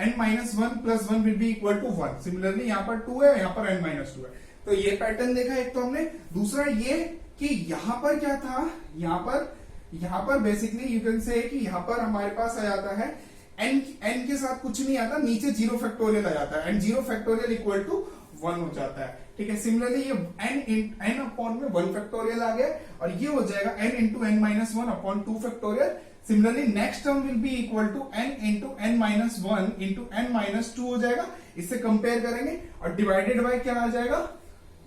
n minus one plus one will be equal to 1। Similarly यहां पर 2 है, यहां पर n माइनस टू है। तो ये पैटर्न देखा एक तो हमने। दूसरा ये कि यहां पर क्या था, यहां पर बेसिकली यू कैन से कि यहां पर हमारे पास आ जाता है n के साथ कुछ नहीं आता, नीचे 0 फैक्टोरियल आ जाता है, एंड 0 फैक्टोरियल इक्वल टू 1 हो जाता है। ठीक है, सिमिलरली ये n अपॉन में 1 फैक्टोरियल आ गया, और ये हो जाएगा n into n minus one upon 2 factorial. Similarly next term will be equal to n into n minus one into n minus two हो जाएगा। इससे कंपेयर करेंगे, और डिवाइडेड बाय क्या आ जाएगा,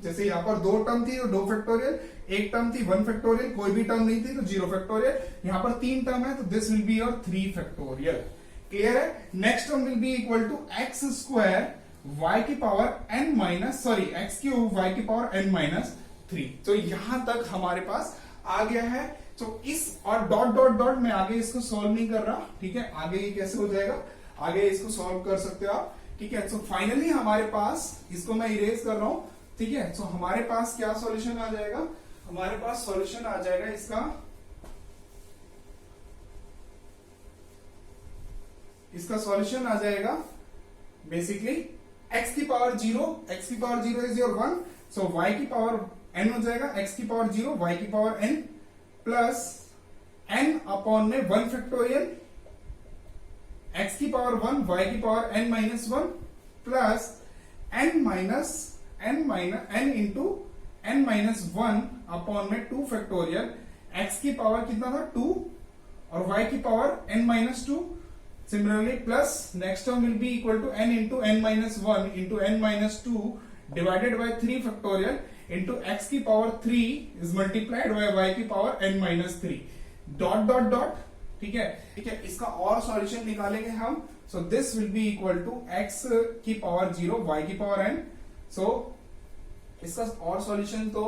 जैसे यहाँ पर 2 टर्म थी तो 2 फैक्टोरियल, एक टर्म थी 1 फैक्टोरियल, कोई भी टर्म नहीं थी तो 0 फैक्टोरियल, यहाँ पर 3 टर्म है तो this will be your 3 factorial. Clear है। Next term will be equal to x square y की power n minus x cube y की पावर n माइनस थ्री। तो यहां तक हमारे पास आ गया है। तो इस और डॉट डॉट डॉट मैं आगे इसको सॉल्व नहीं कर रहा, ठीक है, आगे ये कैसे हो जाएगा, आगे इसको सॉल्व कर सकते हो आप, ठीक है। सो फाइनली हमारे पास, इसको मैं इरेज कर रहा हूं, ठीक है। सो हमारे पास क्या सॉल्यूशन आ जाएगा, हमारे पास सॉल्यूशन आ जाएगा इसका सॉल्यूशन आ जाएगा बेसिकली x की power 0 is your 1, so y की पावर n हो जाएगा, x की पावर 0 y की power n plus n upon में 1 फैक्टोरियल, x की पावर 1 y की power n minus one plus n into n minus one upon में 2 फैक्टोरियल, x की पावर कितना था 2 और y की power n minus to. Similarly, plus next term will be equal to n into n minus 1 into n minus 2 divided by 3 factorial into x की power 3 is multiplied by y की power n minus 3 dot dot dot, ठीक है, ठीक है। इसका और solution निकालेंगे हम। So this will be equal to x की पावर 0 y की पावर n। So इसका और सॉल्यूशन तो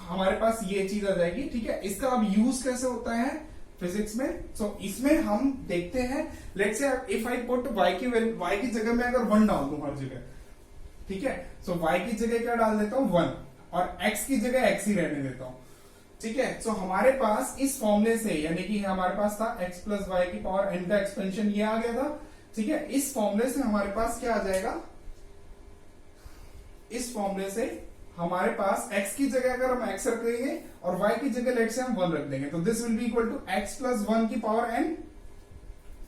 हमारे पास ये चीज आ जाएगी, ठीक है। इसका अब यूज कैसे होता है फिजिक्स में, सो इसमें हम देखते हैं, let's say if I put y की जगह में अगर 1 डाल दूं हर जगह, ठीक है, सो y की जगह क्या डाल देता हूं 1 और x की जगह x ही रहने देता हूं, ठीक है। सो हमारे पास इस फॉर्मूले से, यानी कि हमारे पास था x प्लस वाई की पावर n का एक्सपेंशन ये आ गया था, ठीक है। इस फॉर्मूले से हमारे पास क्या आ जाएगा, इस फॉर्मूले से हमारे पास x की जगह अगर हम x रख देंगे और y की जगह लेट से हम 1 रख देंगे, तो this will be equal to x plus 1 की पावर n,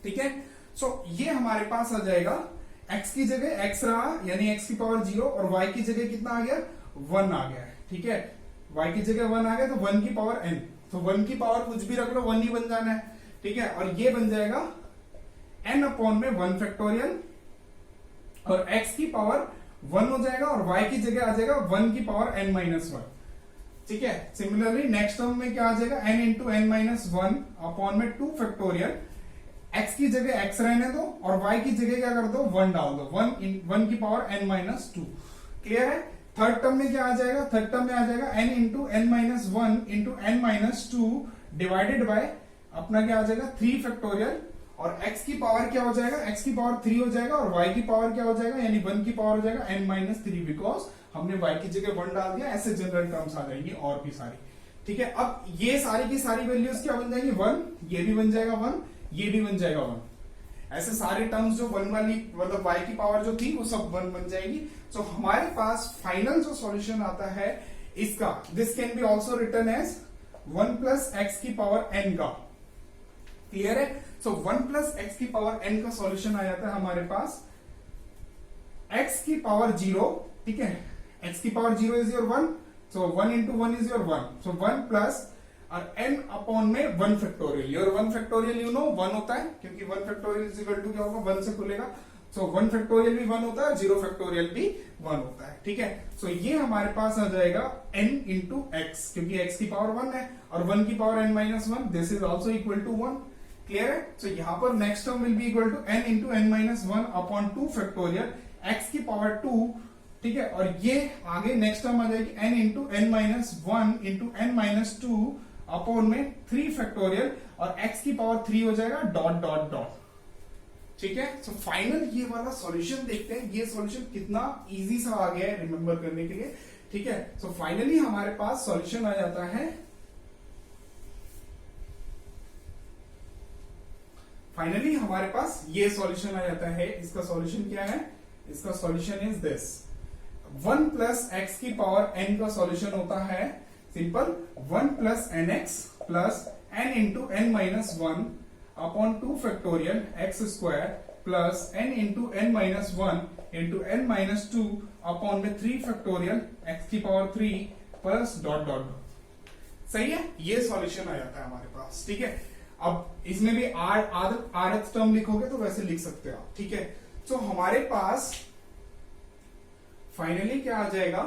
ठीक है। सो ये हमारे पास आ जाएगा, x की जगह x रहा यानी x की पावर 0 और y की जगह कितना आ गया 1 आ गया, ठीक है। y की जगह 1 आ गया तो 1 की पावर n, तो 1 की पावर कुछ भी रख लो 1 ही बन जाना है, ठीक है। और ये बन जाएगा n अपॉन में 1 फैक्टोरियल और x की पावर 1 हो जाएगा और y की जगह आ जाएगा 1 की पावर n माइनस वन, ठीक है। सिमिलरली नेक्स्ट टर्म में क्या आ जाएगा n into n minus one upon में 2 फैक्टोरियल, x की जगह x रहने दो और y की जगह क्या कर दो 1 डाल दो, 1 की power n minus to. Clear है। थर्ड टर्म में क्या आ जाएगा, थर्ड टर्म में आ जाएगा n into n minus one into n minus two divided by अपना क्या आ जाएगा 3 फैक्टोरियल, और x की पावर क्या हो जाएगा, x की पावर 3 हो जाएगा और y की पावर क्या हो जाएगा, यानी 1 की पावर हो जाएगा n माइनस थ्री, बिकॉज हमने y की जगह 1 डाल दिया। ऐसे जनरल टर्म्स आ जाएंगी और भी सारी, ठीक है। अब ये सारी की सारी वैल्यूज क्या बन जाएंगी 1, ये भी बन जाएगा 1, ये भी बन जाएगा 1। ऐसे सारे टर्म्स जो 1 वाली मतलब y की पावर जो थी वो सब 1 बन जाएगी। सो हमारे पास फाइनल जो सॉल्यूशन आता है इसका, this can be also written as 1 plus x की पावर n का। क्लियर है? सो 1 प्लस एक्स की पावर n का सॉल्यूशन आ जाता है हमारे पास x की पावर 0, ठीक है, x की power 0 is your 1, so 1 into 1 is your 1, so 1 plus और n अपॉन में 1 factorial, your 1 factorial you know 1 होता है, क्योंकि 1 फैक्टोरियल इज इक्वल टू क्या होगा, 1 से खुलेगा, सो 1 फैक्टोरियल भी 1 होता है, 0 फैक्टोरियल भी 1 होता है, ठीक है। सो ये हमारे पास आ जाएगा n इंटू एक्स, क्योंकि x की पावर 1 है और 1 की power n minus 1, this is also equal to 1। Clear है? सो यहां पर next term will be equal to n into n minus 1 upon 2 factorial x की पावर 2, ठीक है, और ये आगे नेक्स्ट टर्म आ जाएगी n into n minus 1 into n minus 2 upon में 3 फैक्टोरियल और x की पावर 3 हो जाएगा डॉट डॉट डॉट, ठीक है। सो फाइनल ये वाला सॉल्यूशन देखते हैं, ये सॉल्यूशन कितना इजी सा आ गया है रिमेंबर करने के लिए, ठीक है। सो फाइनली हमारे पास सॉल्यूशन आ जाता है, फाइनली हमारे पास ये सॉल्यूशन आ जाता है। इसका सॉल्यूशन क्या है? इसका solution is this, 1 plus x की पावर n का सॉल्यूशन होता है simple 1 plus n x plus n into n minus 1 upon 2 factorial x square plus n into n minus 1 into n minus 2 upon में 3 फैक्टोरियल एक्स की power 3 plus dot dot dot. सही है? ये solution आ जाता है हमारे पास, ठीक है। अब इसमें भी आरथ टर्म लिखोगे तो वैसे लिख सकते हो आप, ठीक है। सो हमारे पास फाइनली क्या आ जाएगा,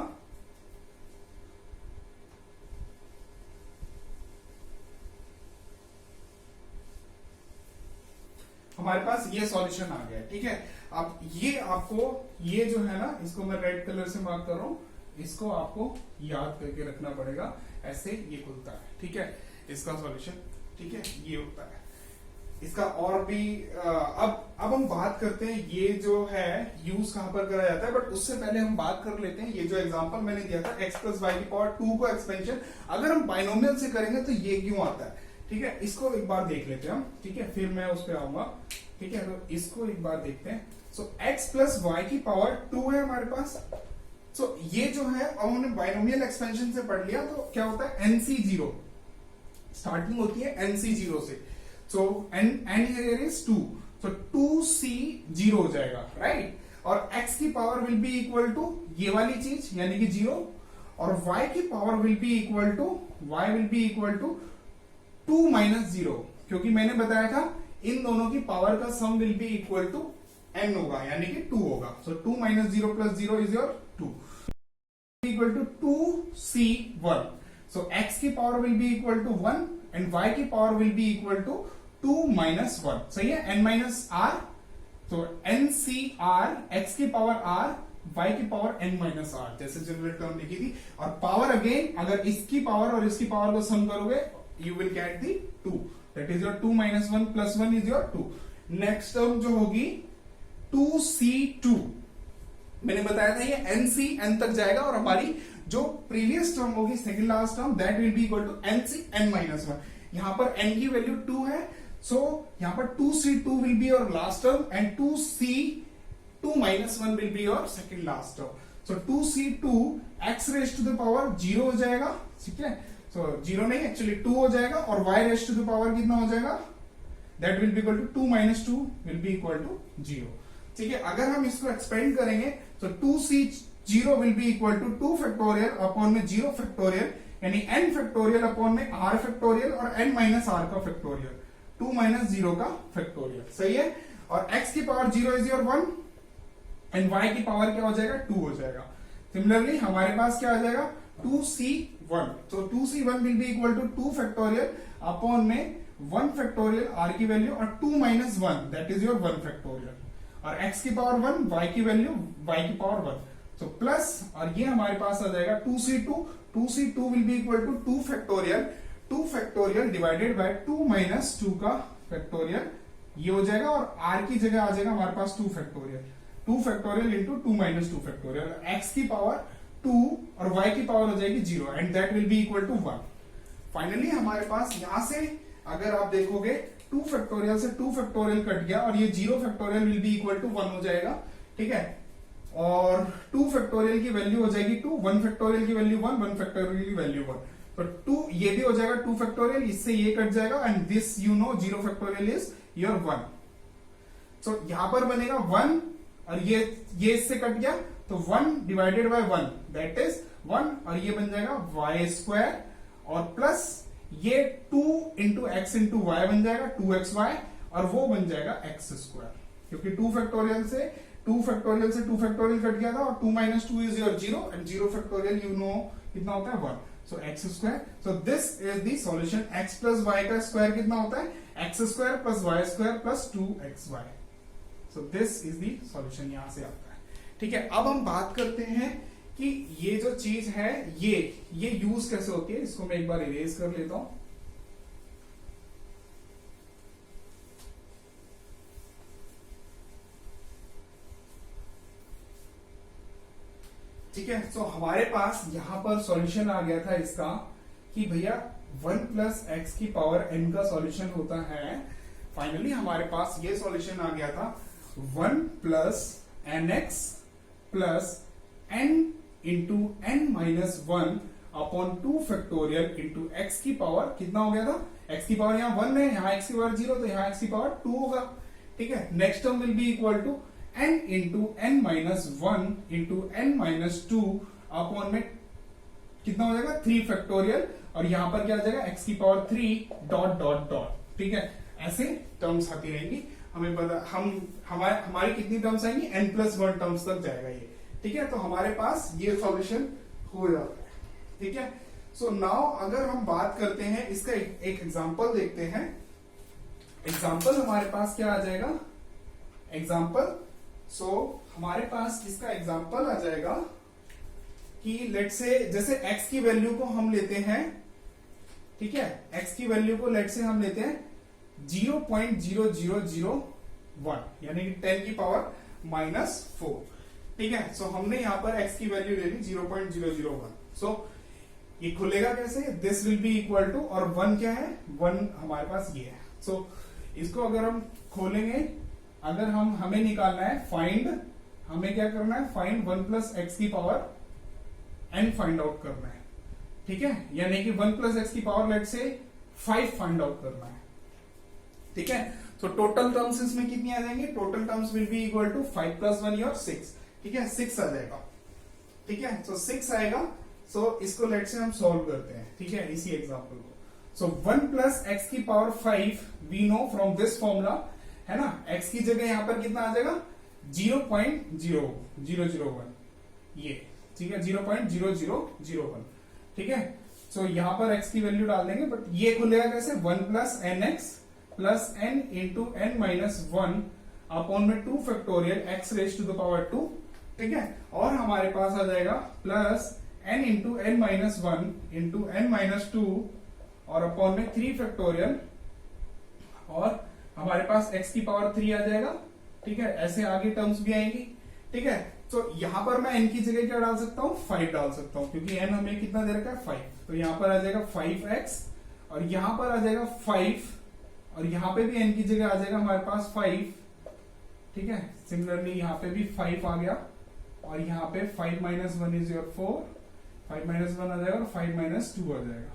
हमारे पास ये सॉल्यूशन आ गया, ठीक है। अब ये आपको, ये जो है ना, इसको मैं रेड कलर से मार्क कर रहा हूं, इसको आपको याद करके रखना पड़ेगा, ऐसे ये खुलता है, ठीक है, इसका सॉल्यूशन, ठीक है, ये होता है इसका। और भी अब हम बात करते हैं ये जो है यूज कहां पर करा जाता है, बट उससे पहले हम बात कर लेते हैं ये जो एग्जांपल मैंने दिया था x प्लस वाई की पावर 2 को एक्सपेंशन अगर हम बाइनोमियल से करेंगे तो ये क्यों आता है, ठीक है, इसको एक बार देख लेते हैं हम, ठीक है, फिर मैं उस पर आऊंगा, ठीक है। तो इसको एक बार देखते हैं। सो x प्लस वाई की पावर 2 है हमारे पास। सो ये जो है, अब हमने बाइनोमियल एक्सपेंशन से पढ़ लिया, तो क्या होता है NC0, स्टार्टिंग होती है NC0 से, सो n here is 2, so 2C0 हो जाएगा, राइट। और x की power will be equal to ये वाली चीज यानी कि 0, और y की power will be equal to 2 minus 0, क्योंकि मैंने बताया था इन दोनों की पावर का sum will be equal to n होगा, यानी कि 2 होगा। So 2 minus 0 plus 0 is your 2 equal to 2C1। So x की power will be equal to 1 and y की power will be equal to 2 minus 1, सही है, n माइनस r, तो NCR, x की पावर r, y की power n minus r, जैसे general term लिखी थी। और पावर अगेन, अगर इसकी पावर और इसकी पावर को सम करोगे you will get the 2, that is your 2 minus 1 plus 1 is your 2। Next term जो होगी 2C2, मैंने बताया था ये NC n तक जाएगा, और हमारी जो प्रीवियस टर्म होगी second last term that will be equal to NC n minus 1। यहां पर n की वैल्यू 2 है, सो यहां पर 2C2 will be your last term and 2C2 minus 1 will be your second last term. So 2C2 x raise to the power 0 हो जाएगा, ठीक है, सो 0 नहीं एक्चुअली 2 हो जाएगा, और y raise to the power कितना हो जाएगा, that will be equal to 2 minus 2 will be equal to 0, ठीक है। अगर हम इसको एक्सपेंड करेंगे तो 2C0 will be equal to 2 factorial upon में 0 फैक्टोरियल, यानी n फैक्टोरियल अपॉन में r फैक्टोरियल और n माइनस r का फैक्टोरियल, 2 माइनस 0 का फैक्टोरियल, सही है। और x की power 0 is your 1 and y की पावर क्या हो जाएगा, 2 हो जाएगा। सिमिलरली हमारे पास क्या आ जाएगा 2C1, तो 2C1 will be equal to 2 factorial upon में 1 फैक्टोरियल r की वैल्यू और 2 minus 1 that is your 1 factorial, और x की पावर 1, y की वैल्यू y की पावर 1, तो प्लस, और ये हमारे पास आ जाएगा 2C2 will be equal to 2 factorial divided by 2 minus 2 का फैक्टोरियल, ये हो जाएगा, और r की जगह आ जाएगा हमारे पास 2 factorial into 2 minus 2 factorial, x की पावर 2 और y की पावर हो जाएगी 0 and that will be equal to 1। Finally हमारे पास यहां से अगर आप देखोगे 2 फैक्टोरियल से 2 फैक्टोरियल कट गया और ये 0 factorial will be equal to 1 हो जाएगा, ठीक है। और 2 फैक्टोरियल की वैल्यू हो जाएगी 2, 1 फैक्टोरियल की वैल्यू 1, 1 फैक्टोरियल की वैल्यू 1। तो 2 ये भी हो जाएगा 2 फैक्टोरियल, इससे ये कट जाएगा and this you know 0 factorial is your 1। सो यहां पर बनेगा 1 और ये इससे कट गया तो 1 डिवाइडेड बाय 1 दैट इज 1 और ये बन जाएगा वाई स्क्वायर और प्लस ये 2 इंटू एक्स इंटू वाई बन जाएगा 2xy और वो बन जाएगा x स्क्वायर, क्योंकि 2 फैक्टोरियल से 2 फैक्टोरियल कट गया था और 2 minus 2 is your 0 and 0 factorial you know कितना होता है 1। सो x square, so this is the solution. x प्लस y का स्क्वायर कितना होता है x square plus y square plus 2xy। So this is the solution, यहां से आता है, ठीक है। अब हम बात करते हैं कि ये जो चीज है ये यूज कैसे होती है। इसको मैं एक बार इरेज कर लेता हूं। ठीक है, तो हमारे पास यहां पर सॉल्यूशन आ गया था इसका कि भैया 1 प्लस एक्स की पावर n का सॉल्यूशन होता है। फाइनली हमारे पास ये सॉल्यूशन आ गया था 1 plus n x plus n into n minus 1 upon 2 factorial into x की पावर कितना हो गया था, x की पावर यहाँ 1 है, यहाँ x की पावर 0, तो यहाँ x की पावर 2 होगा, ठीक है। Next term will be equal to n into n minus 1 into n minus 2 upon में कितना हो जाएगा 3 फैक्टोरियल और यहां पर क्या आ जाएगा x की पावर 3 डॉट डॉट डॉट, ठीक है। ऐसे टर्म्स आती रहेंगी, हमें पता हमारी कितनी टर्म्स आएंगी n प्लस 1 टर्म्स तक जाएगा ये, ठीक है। तो हमारे पास ये सॉल्यूशन हो जाता है, ठीक है। सो नाउ अगर हम बात करते हैं इसका एक एग्जांपल देखते हैं। एग्जांपल हमारे पास क्या आ जाएगा, एग्जांपल हमारे पास इसका एग्जांपल आ जाएगा कि लेट से जैसे x की वैल्यू को हम लेते हैं, ठीक है, x की वैल्यू को लेट से हम लेते हैं 0.0001 यानी कि 10 की पावर माइनस 4, ठीक है। सो हमने यहां पर x की वैल्यू ले ली 0.001। सो ये खुलेगा कैसे, this will be equal to, और 1 क्या है, 1 हमारे पास ये है। सो इसको अगर हम खोलेंगे, अगर हमें निकालना है फाइंड, हमें क्या करना है फाइंड 1 प्लस एक्स की पावर n फाइंड आउट करना है, ठीक है। यानी कि 1 प्लस एक्स की पावर लेट से 5 फाइंड आउट करना है, ठीक है। तो टोटल टर्म्स इसमें कितनी आ जाएंगे, total terms will be equal to 5 plus 1 your 6, ठीक है, 6 आ जाएगा, ठीक है। सो 6 आएगा। सो इसको लेट से हम सॉल्व करते हैं, ठीक है, इसी एग्जांपल को। सो 1 प्लस एक्स की power 5 we know from this formula, है ना। x की जगह यहां पर कितना आ जाएगा 0.0001 ये, ठीक है, 0.0001, ठीक है। सो यहां पर x की वैल्यू डाल देंगे, बट ये खुलेगा कैसे 1 plus n x plus n into n minus 1 upon में 2 factorial x raise to the power 2, ठीक है। और हमारे पास आ जाएगा plus n into n minus 1 into n minus 2 और अपॉन में 3 फैक्टोरियल और हमारे पास x की पावर 3 आ जाएगा, ठीक है। ऐसे आगे टर्म्स भी आएंगी, ठीक है। तो यहां पर मैं n की जगह क्या डाल सकता हूं, 5 डाल सकता हूं, क्योंकि n हमें कितना दे रखा है 5। तो यहां पर आ जाएगा 5x और यहां पर आ जाएगा 5 और यहां पे भी n की जगह आ जाएगा हमारे पास 5, ठीक है। सिमिलरली यहां पे भी 5 आ गया और यहां पे 5 माइनस 1 इज योर 4, 5 माइनस 1 आ जाएगा और 5 माइनस 2 आ जाएगा।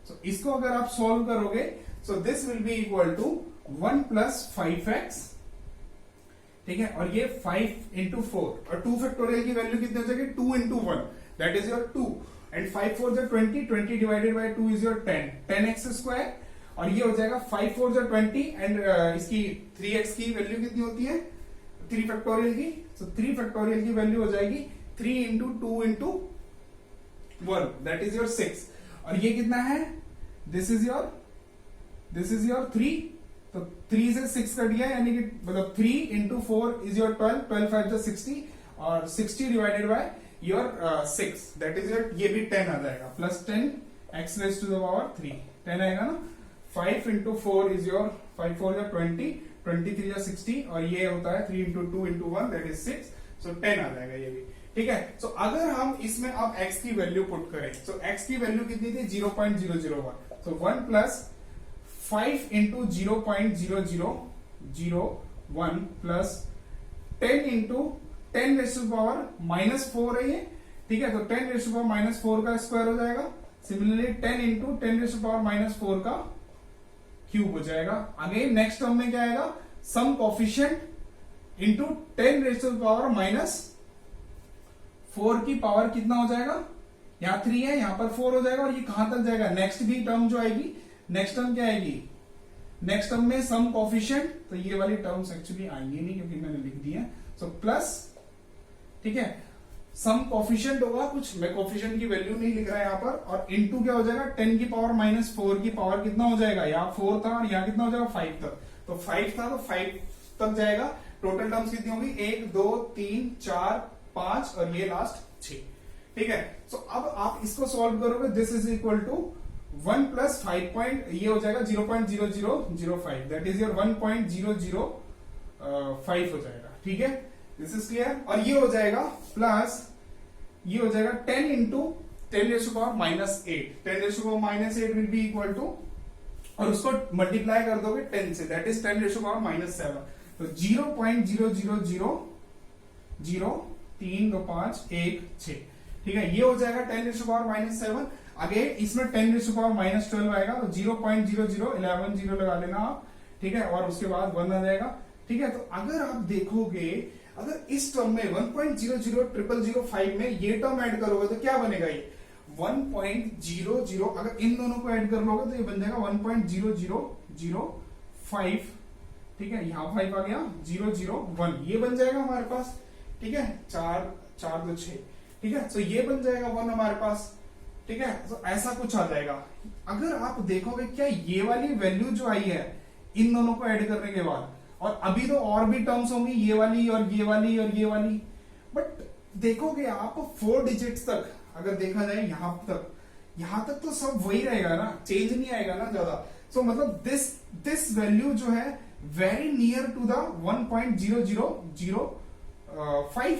तो इसको अगर आप सॉल्व करोगे, so this will be equal to 1 plus 5x, ठीक है, और ये 5 इंटू 4 और 2 फैक्टोरियल की वैल्यू कितनी हो जाएगी 2 into 1 that is your 2 and 5 4 जो 20 divided by 2 is your 10x square और ये हो जाएगा 5 4 जो 20 एंड इसकी 3x की वैल्यू कितनी होती है 3 फैक्टोरियल की, सो 3 फैक्टोरियल की वैल्यू हो जाएगी 3 into 2 into 1 that is your 6 और ये कितना है, दिस इज योर 3, तो 3 से 6 कट गया यानी कि मतलब 3 इंटू 4 इज योर 12, 12 5 जो 60 और 60 divided by your 6 that is your, ये भी 10 आ जाएगा plus 10 x raise to the power 3 10 आएगा ना। 5 इंटू 4 इज योर 5 4 जो 20, 23 जो 60 और ये होता है 3 इंटू 2 इंटू 1 दैट इज 6, सो 10 आ जाएगा ये भी, ठीक है। सो अगर हम इसमें अब x की वैल्यू पुट करें, सो x की वैल्यू कितनी थी 0.001, so 1 plus 5 into 0.0001 plus 10 into 10 raise to power -4 है ये, ठीक है। तो 10 रेज़ टू पावर -4 का स्क्वायर हो जाएगा। Similarly 10 into 10 raise to power -4 का क्यूब हो जाएगा। अगेन नेक्स्ट टर्म में क्या आएगा, sum coefficient into 10 raise to power -4 की पावर कितना हो जाएगा, यहां 3 है, यहां पर 4 हो जाएगा। और ये कहां तक जाएगा, नेक्स्ट भी टर्म जो आएगी, नेक्स्ट टर्म क्या आएगी, नेक्स्ट टर्म में सम कोफिशिएंट, तो ये वाली टर्म्स एक्चुअली आएंगे नहीं क्योंकि मैंने लिख दिया। सो प्लस, ठीक है, सम कोफिशिएंट होगा कुछ, मैं कोफिशिएंट की वैल्यू नहीं लिख रहा यहां पर। और इनटू क्या हो जाएगा, 10 की पावर -4 की पावर कितना हो जाएगा, यहाँ 4 था और यहाँ कितना हो जाएगा 5 तक। तो 5 था तो 5 तक जाएगा। टोटल टर्म्स कितनी होगी, 1 2 3 4 5 और ये लास्ट 6, ठीक है। सो अब आप इसको सॉल्व करोगे, this is equal to 1 plus 5 point, ये हो जाएगा 0.0005, दैट इज योर 1.005 हो जाएगा, ठीक है। This is clear. और ये हो जाएगा प्लस, ये हो जाएगा 10 into 10 raise to power -8, 10 raise to power -8 will be equal to, और उसको मल्टीप्लाई कर दोगे 10 से, that is 10 raise to power -7। तो 0.000032516, ठीक है। ये हो जाएगा 10 रेज़ टू पावर -7। अगेन इसमें 10 रेज़ टू पावर -12 आएगा, तो 0.0011 0 लगा लेना आप, ठीक है। और उसके बाद 1 आ जाएगा, ठीक है। तो अगर आप देखोगे, अगर इस टर्म में 1.00005 में ये टर्म ऐड करोगे तो क्या बनेगा, ये 1.00, अगर इन दोनों को ऐड कर लोगे तो ये बन जाएगा 1.0005, ठीक है। यहां 5 आ गया, 001 ये बन जाएगा हमारे पास, ठीक है। 4 4 2 6, ठीक है। तो ये बन जाएगा 1 हमारे पास, ठीक है। तो ऐसा कुछ आ जाएगा। अगर आप देखोगे क्या ये वाली वैल्यू जो आई है इन दोनों को ऐड करने के बाद, और अभी तो और भी टर्म्स होंगी, ये वाली और ये वाली और ये वाली, बट देखोगे आप 4 डिजिट्स तक अगर देखा जाए यहां तक तो सब वही रहेगा ना, चेंज नहीं आएगा ना ज्यादा। सो मतलब दिस वैल्यू जो है वेरी नियर टू द 1.0005,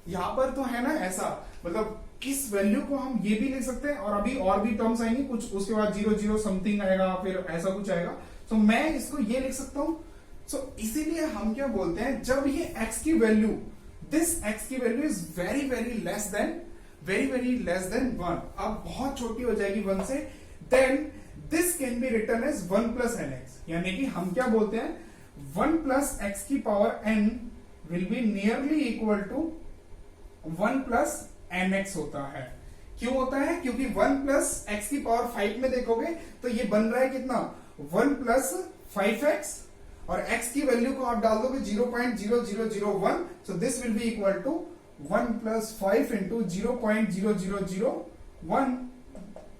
यहां पर तो है ना ऐसा, मतलब इस वैल्यू को हम ये भी लिख सकते हैं, और अभी और भी टर्म्स आएंगे कुछ, उसके बाद 00 समथिंग आएगा, फिर ऐसा कुछ आएगा। तो मैं इसको ये लिख सकता हूं। सो इसीलिए हम क्या बोलते हैं, जब ये x की वैल्यू, दिस x की value is very very less than 1, अब बहुत छोटी हो जाएगी 1 से, then this can be written as 1 plus nx, यानी कि हम क्या बोलते हैं, 1 प्लस x की power n will be nearly equal to 1 plus nx होता है। क्यों होता है, क्योंकि 1 प्लस x की पावर 5 में देखोगे तो ये बन रहा है कितना, 1 प्लस 5x, और x की वैल्यू को आप डाल दोगे 0.0001, so this will be equal to 1 plus 5 into 0.0001,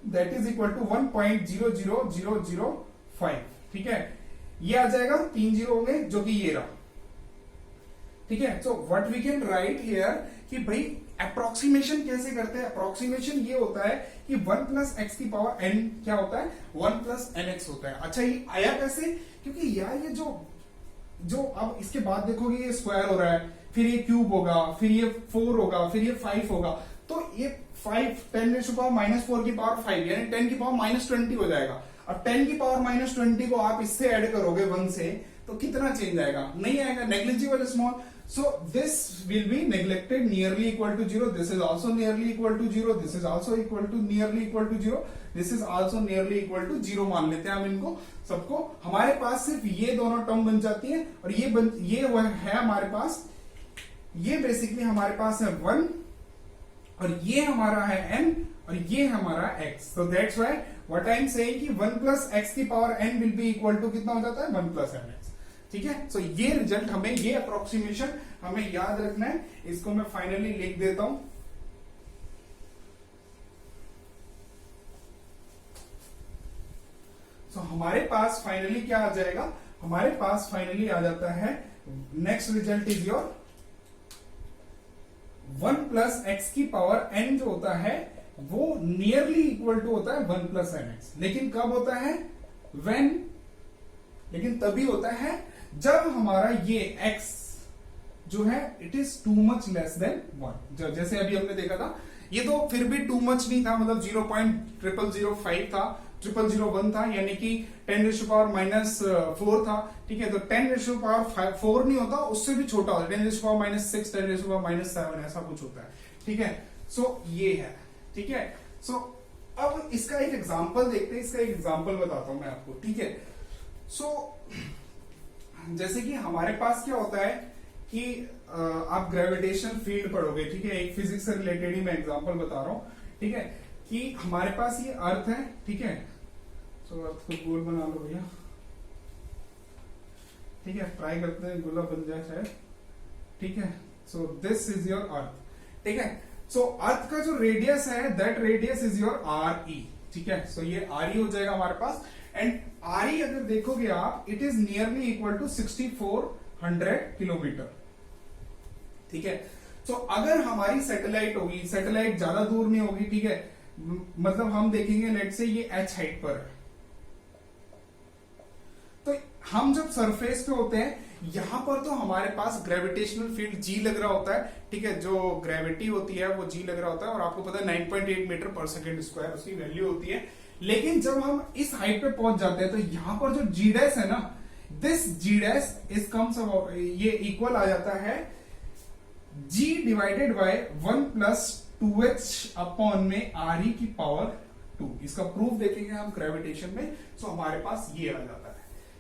that is equal to 1.00005, ठीक है। ये आ जाएगा, 3 जीरो होंगे जो कि ये रहा, ठीक है। So what we can write here कि भाई अप्रोक्सीमेशन कैसे करते हैं, अप्रोक्सीमेशन ये होता है कि 1 प्लस एक्स की पावर n क्या होता है, 1 प्लस nx होता है। अच्छा ये आया कैसे, क्योंकि यार ये जो अब इसके बाद देखोगे ये स्क्वायर हो रहा है, फिर ये क्यूब होगा, फिर ये 4 होगा, फिर ये 5 होगा, तो ये 5 10 रेज़ टू पावर -4 की पावर 5 यानी 10 की पावर -20 हो जाएगा। और 10 की पावर -20 को आप इससे ऐड करोगे 1 से, तो कितना चेंज आएगा, नहीं आएगा, negligible small. So this will be neglected, nearly equal to 0. This is also nearly equal to 0. This is also equal to nearly equal to 0. This is also nearly equal to 0 मान लेते हैं हम इनको सबको। हमारे पास सिर्फ ये दोनों टर्म बन जाती हैं, और ये वह है हमारे पास, ये बेसिकली हमारे पास है 1, और ये हमारा है n, और ये हमारा x। So that's why what I am saying कि 1 plus x की power n will be equal to कितना हो जाता है, 1 plus nx, ठीक है। सो ये रिजल्ट हमें, ये अप्रोक्सीमेशन हमें याद रखना है। इसको मैं फाइनली लिख देता हूं। सो हमारे पास फाइनली क्या आ जाएगा, हमारे पास फाइनली आ जाता है, next result is your 1 plus x की पावर n जो होता है वो नियरली इक्वल टू होता है 1 प्लस nx। लेकिन कब होता है, लेकिन तभी होता है जब हमारा ये x जो है it is too much less than 1। जैसे अभी हमने देखा था, ये तो फिर भी टू मच नहीं था, मतलब 0.0005 था, 0001 था, यानी कि 10⁻⁻4 था, ठीक है। तो 10⁻4 नहीं होता, उससे भी छोटा होता है, 10⁻⁻6, 10⁻⁻7 ऐसा कुछ होता है, ठीक है। सो ये है, ठीक है। सो अब इसका एक एग्जांपल देखते हैं, इसका एक एग्जांपल बताता हूं मैं आपको, ठीक है। सो जैसे कि हमारे पास क्या होता है कि आप ग्रेविटेशनल फील्ड पढ़ोगे, ठीक है। एक फिजिक्स से रिलेटेड ही मैं एग्जांपल बता रहा हूं, ठीक है, कि हमारे पास ये अर्थ है, ठीक है। सो अर्थ को गोल बना लो भैया, ठीक है, ट्राई करते हैं गोला बन जाए शायद, ठीक है। So this is your earth, ठीक है। सो अर्थ का जो रेडियस है, that radius is your R E, ठीक है। सो ये आर ई हो जाएगा हमारे पास, एंड आर ई अगर देखोगे आप, it is nearly equal to 6400 kilometre, ठीक है। सो अगर हमारी सैटेलाइट होगी, सैटेलाइट ज्यादा दूर नहीं होगी, ठीक है, मतलब हम देखेंगे लेट से ये एच हाइट पर है, तो हम जब सरफेस पे होते हैं, यहां पर तो हमारे पास ग्रेविटेशनल फील्ड जी लग रहा होता है, ठीक है। जो ग्रेविटी होती है वो जी लग रहा होता है, और आपको पता है 9.8 मीटर पर सेकेंड स्क्वायर उसकी वैल्यू होती है। लेकिन जब हम इस हाइट पे पहुंच जाते हैं, तो यहां पर जो जी डैश है ना, this g dash is comes, ये इक्वल आ जाता है g divided by 1 plus 2h upon में आर ई की पावर 2। इसका प्रूफ देखेंगे हम ग्रेविटेशन में, सो हमारे पास ये आ जाता है,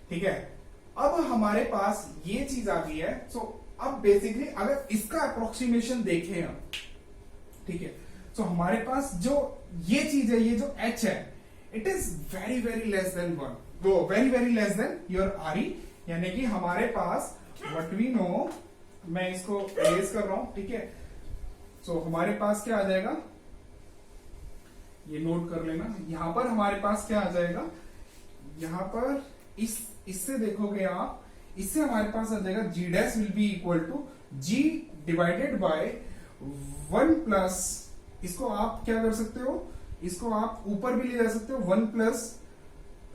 ठीक है। अब हमारे पास ये चीज आ गई है, सो अब बेसिकली अगर इसका अप्रोक्सीमेशन देखें हम, ठीक है, सो हमारे पास जो ये चीज है, ये जो h है, it is very very less than 1, वो very very less then your R E, यानी कि हमारे पास व्हाट वी नो, मैं इसको रेज कर रहा हूं, ठीक है। सो हमारे पास क्या आ जाएगा, ये नोट कर लेना, यहां पर हमारे पास क्या आ जाएगा, यहां पर इससे देखोगे आप, इससे हमारे पास आ जाएगा g dash will be equal to g divided by 1 plus, इसको आप क्या कर सकते हो, इसको आप ऊपर भी ले जा सकते हो, 1 प्लस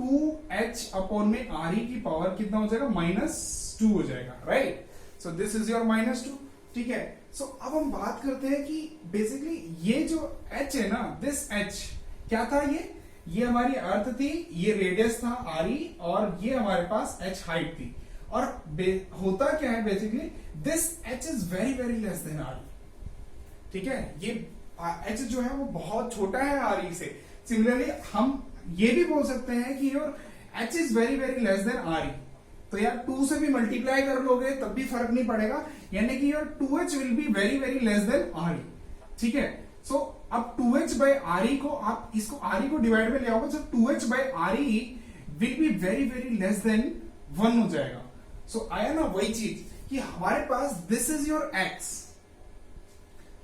2h अपॉन में आर ई की पावर कितना हो जाएगा, -2 हो जाएगा, right. So this is your -2, ठीक है। सो अब हम बात करते हैं कि बेसिकली ये जो h है ना, दिस h क्या था, ये हमारी अर्थ थी, ये रेडियस था आर ई, और ये हमारे पास h हाइट थी, और होता क्या है basically, this h is very very less than R E, ठीक है। ये h जो है वो बहुत छोटा है आर ई से। सिमिलरली हम ये भी बोल सकते हैं कि your h is very very less than R E, तो यार 2 से भी मल्टीप्लाई कर लोगे तब भी फर्क नहीं पड़ेगा, यानी कि your 2h will be very very less than R E, ठीक है। सो अब 2h बाय आर ई को आप इसको आर ई को डिवाइड में ले आओगे, तो 2h by R e will be very very less than 1 हो जाएगा। सो आया ना वही चीज कि हमारे पास दिस इज योर x,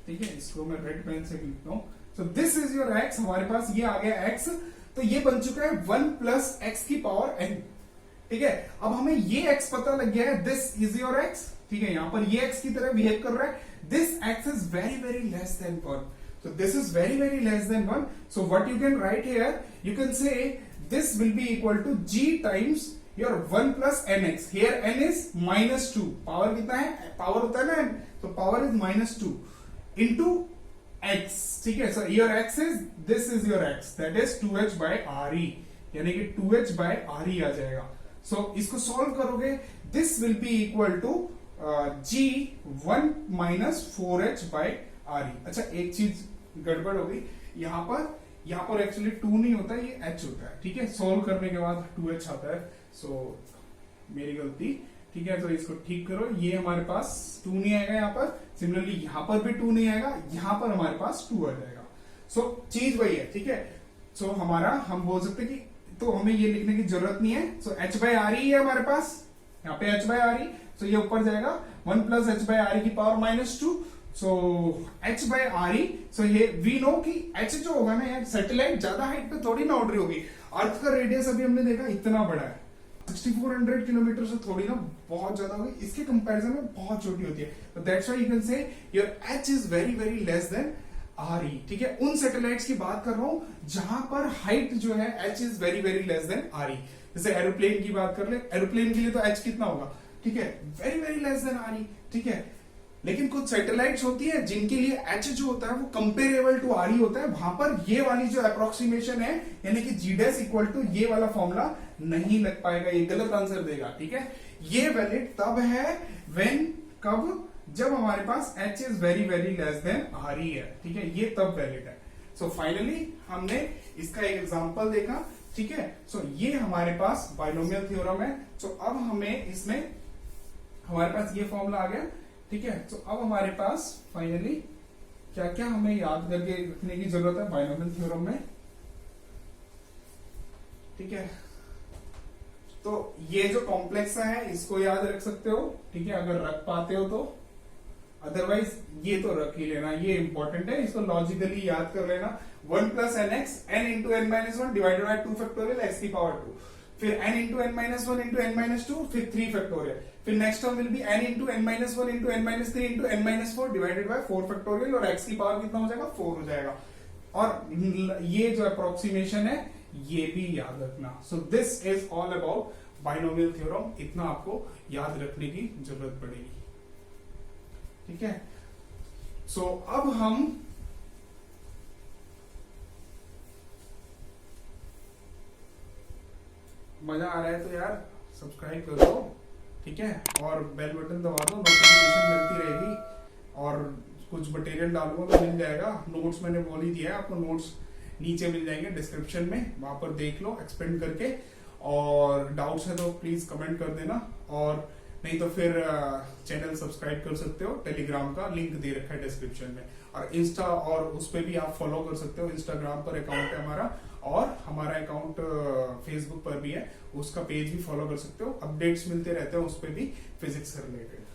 ठीक है, इसको मैं रेड पेन से लिखता हूं। सो दिस इज योर x, हमारे पास ये आ गया x, तो ये बन चुका है 1 प्लस x की पावर n, ठीक है। अब हमें ये x पता लग गया है, दिस इज योर x, ठीक है, यहां पर ये x की तरह बिहेव कर रहा है, this x is very very less than 1, so this is very very less than 1, so what you can write here, you can say this will be equal to g times your 1 plus nx, here n is -2, power कितना है, power होता है ना n, तो power is -2 into x, ठीक है। so your x is, this is your x, that is 2h by re, यानी कि 2h by re आ जाएगा। so इसको सॉल्व करोगे, this will be equal to g 1 minus 4h by re। अच्छा एक चीज गड़बड़ हो गई, यहाँ पर एक्चुअली 2 नहीं होता, ये h होता है, ठीक है। सॉल्व करने के बाद 2h आता है, सो मेरी गलती, ठीक है। तो इसको ठीक करो, ये हमारे पास 2 नहीं आएगा यहाँ पर, सिमिलरली यहाँ पर भी 2 नहीं आएगा, यहाँ पर हमारे पास 2 आ जाएगा। सो चीज वही है, ठीक है। सो हमारा हम बोल सकते कि, तो हमें ये लिखने की जरूरत नहीं है। So h by R e है हमारे पास, यहाँ पे h by R e, so ये ऊपर जाएगा 1 plus h by R e की power -2, so h by R e. So ये वी नो कि h जो होगा ना यार, सैटेलाइट ज्यादा हाइट पे थोड़ी ना उड़ रही होगी, अर्थ का रेडियस अभी हमने देखा इतना बड़ा है, 6400 किलोमीटर से थोड़ी ना बहुत ज्यादा होगी, इसके कंपैरिजन में बहुत छोटी होती है, तो दैट्स व्हाई यू कैन से your h is very very less than R E, ठीक है। उन सैटेलाइट्स की बात कर रहा हूं जहां पर हाइट जो है h is very very less than R E. जैसे एरोप्लेन की बात कर ले, एरोप्लेन के लिए तो h कितना होगा, ठीक है, very very less than R E, ठीक है। लेकिन कुछ सैटेलाइट्स होती है जिनके लिए एच जो होता है वो कंपेरेबल टू आर ही होता है, वहां पर ये वाली जो अप्रोक्सीमेशन है यानी कि जी डैश इक्वल टू ये वाला फॉर्मूला नहीं लग पाएगा, ये गलत आंसर देगा। ठीक है, ये वैलिड तब है व्हेन, कब, जब हमारे पास h is very very less than r ही है। ठीक है, ये तब वैलिड है। सो फाइनली हमने इसका एक एग्जांपल देखा। ठीक है, सो ये हमारे पास बाइनोमियल थ्योरम है। सो अब हमें इसमें हमारे पास ये फॉर्मूला आ गया। ठीक है, तो अब हमारे पास फाइनली क्या क्या हमें याद करके रखने की जरूरत है बाइनोमियल थ्योरम में। ठीक है, तो ये जो कॉम्प्लेक्स है इसको याद रख सकते हो। ठीक है, अगर रख पाते हो तो, अदरवाइज ये तो रख ही लेना, ये इंपॉर्टेंट है, इसको लॉजिकली याद कर लेना। 1 plus n x n into n minus one divided by 2 factorial x की पावर 2, फिर n into n minus one into n minus two, फिर 3 फैक्टोरियल, फिर next term will be n into n minus one into n minus three into n minus four divided by 4 factorial, और x की power कितना हो जाएगा 4 हो जाएगा। और ये जो अप्रोक्सीमेशन है ये भी याद रखना। सो this is all about binomial theorem, इतना आपको याद रखने की जरूरत पड़ेगी। ठीक है, सो अब हम मजा आ रहा है तो यार सब्सक्राइब कर दो। ठीक है, और बेल बटन दबा दो, नोटिफिकेशन मिलती रहेगी, और कुछ मटेरियल डालूंगा तो मिल जाएगा। नोट्स मैंने बोल ही दिया है आपको, नोट्स नीचे मिल जाएंगे डिस्क्रिप्शन में, वहां पर देख लो एक्सपेंड करके। और डाउट्स है तो प्लीज कमेंट कर देना, और नहीं तो फिर चैनल सब्सक्राइब कर सकते हो, टेलीग्राम का लिंक दे रखा है डिस्क्रिप्शन में, और इंस्टा और उस पर भी आप फॉलो कर सकते हो। इंस्टाग्राम पर अकाउंट है हमारा, और हमारा अकाउंट फेसबुक पर भी है, उसका पेज भी फॉलो कर सकते हो। अपडेट्स मिलते रहते हैं उस पर भी फिजिक्स से रिलेटेड।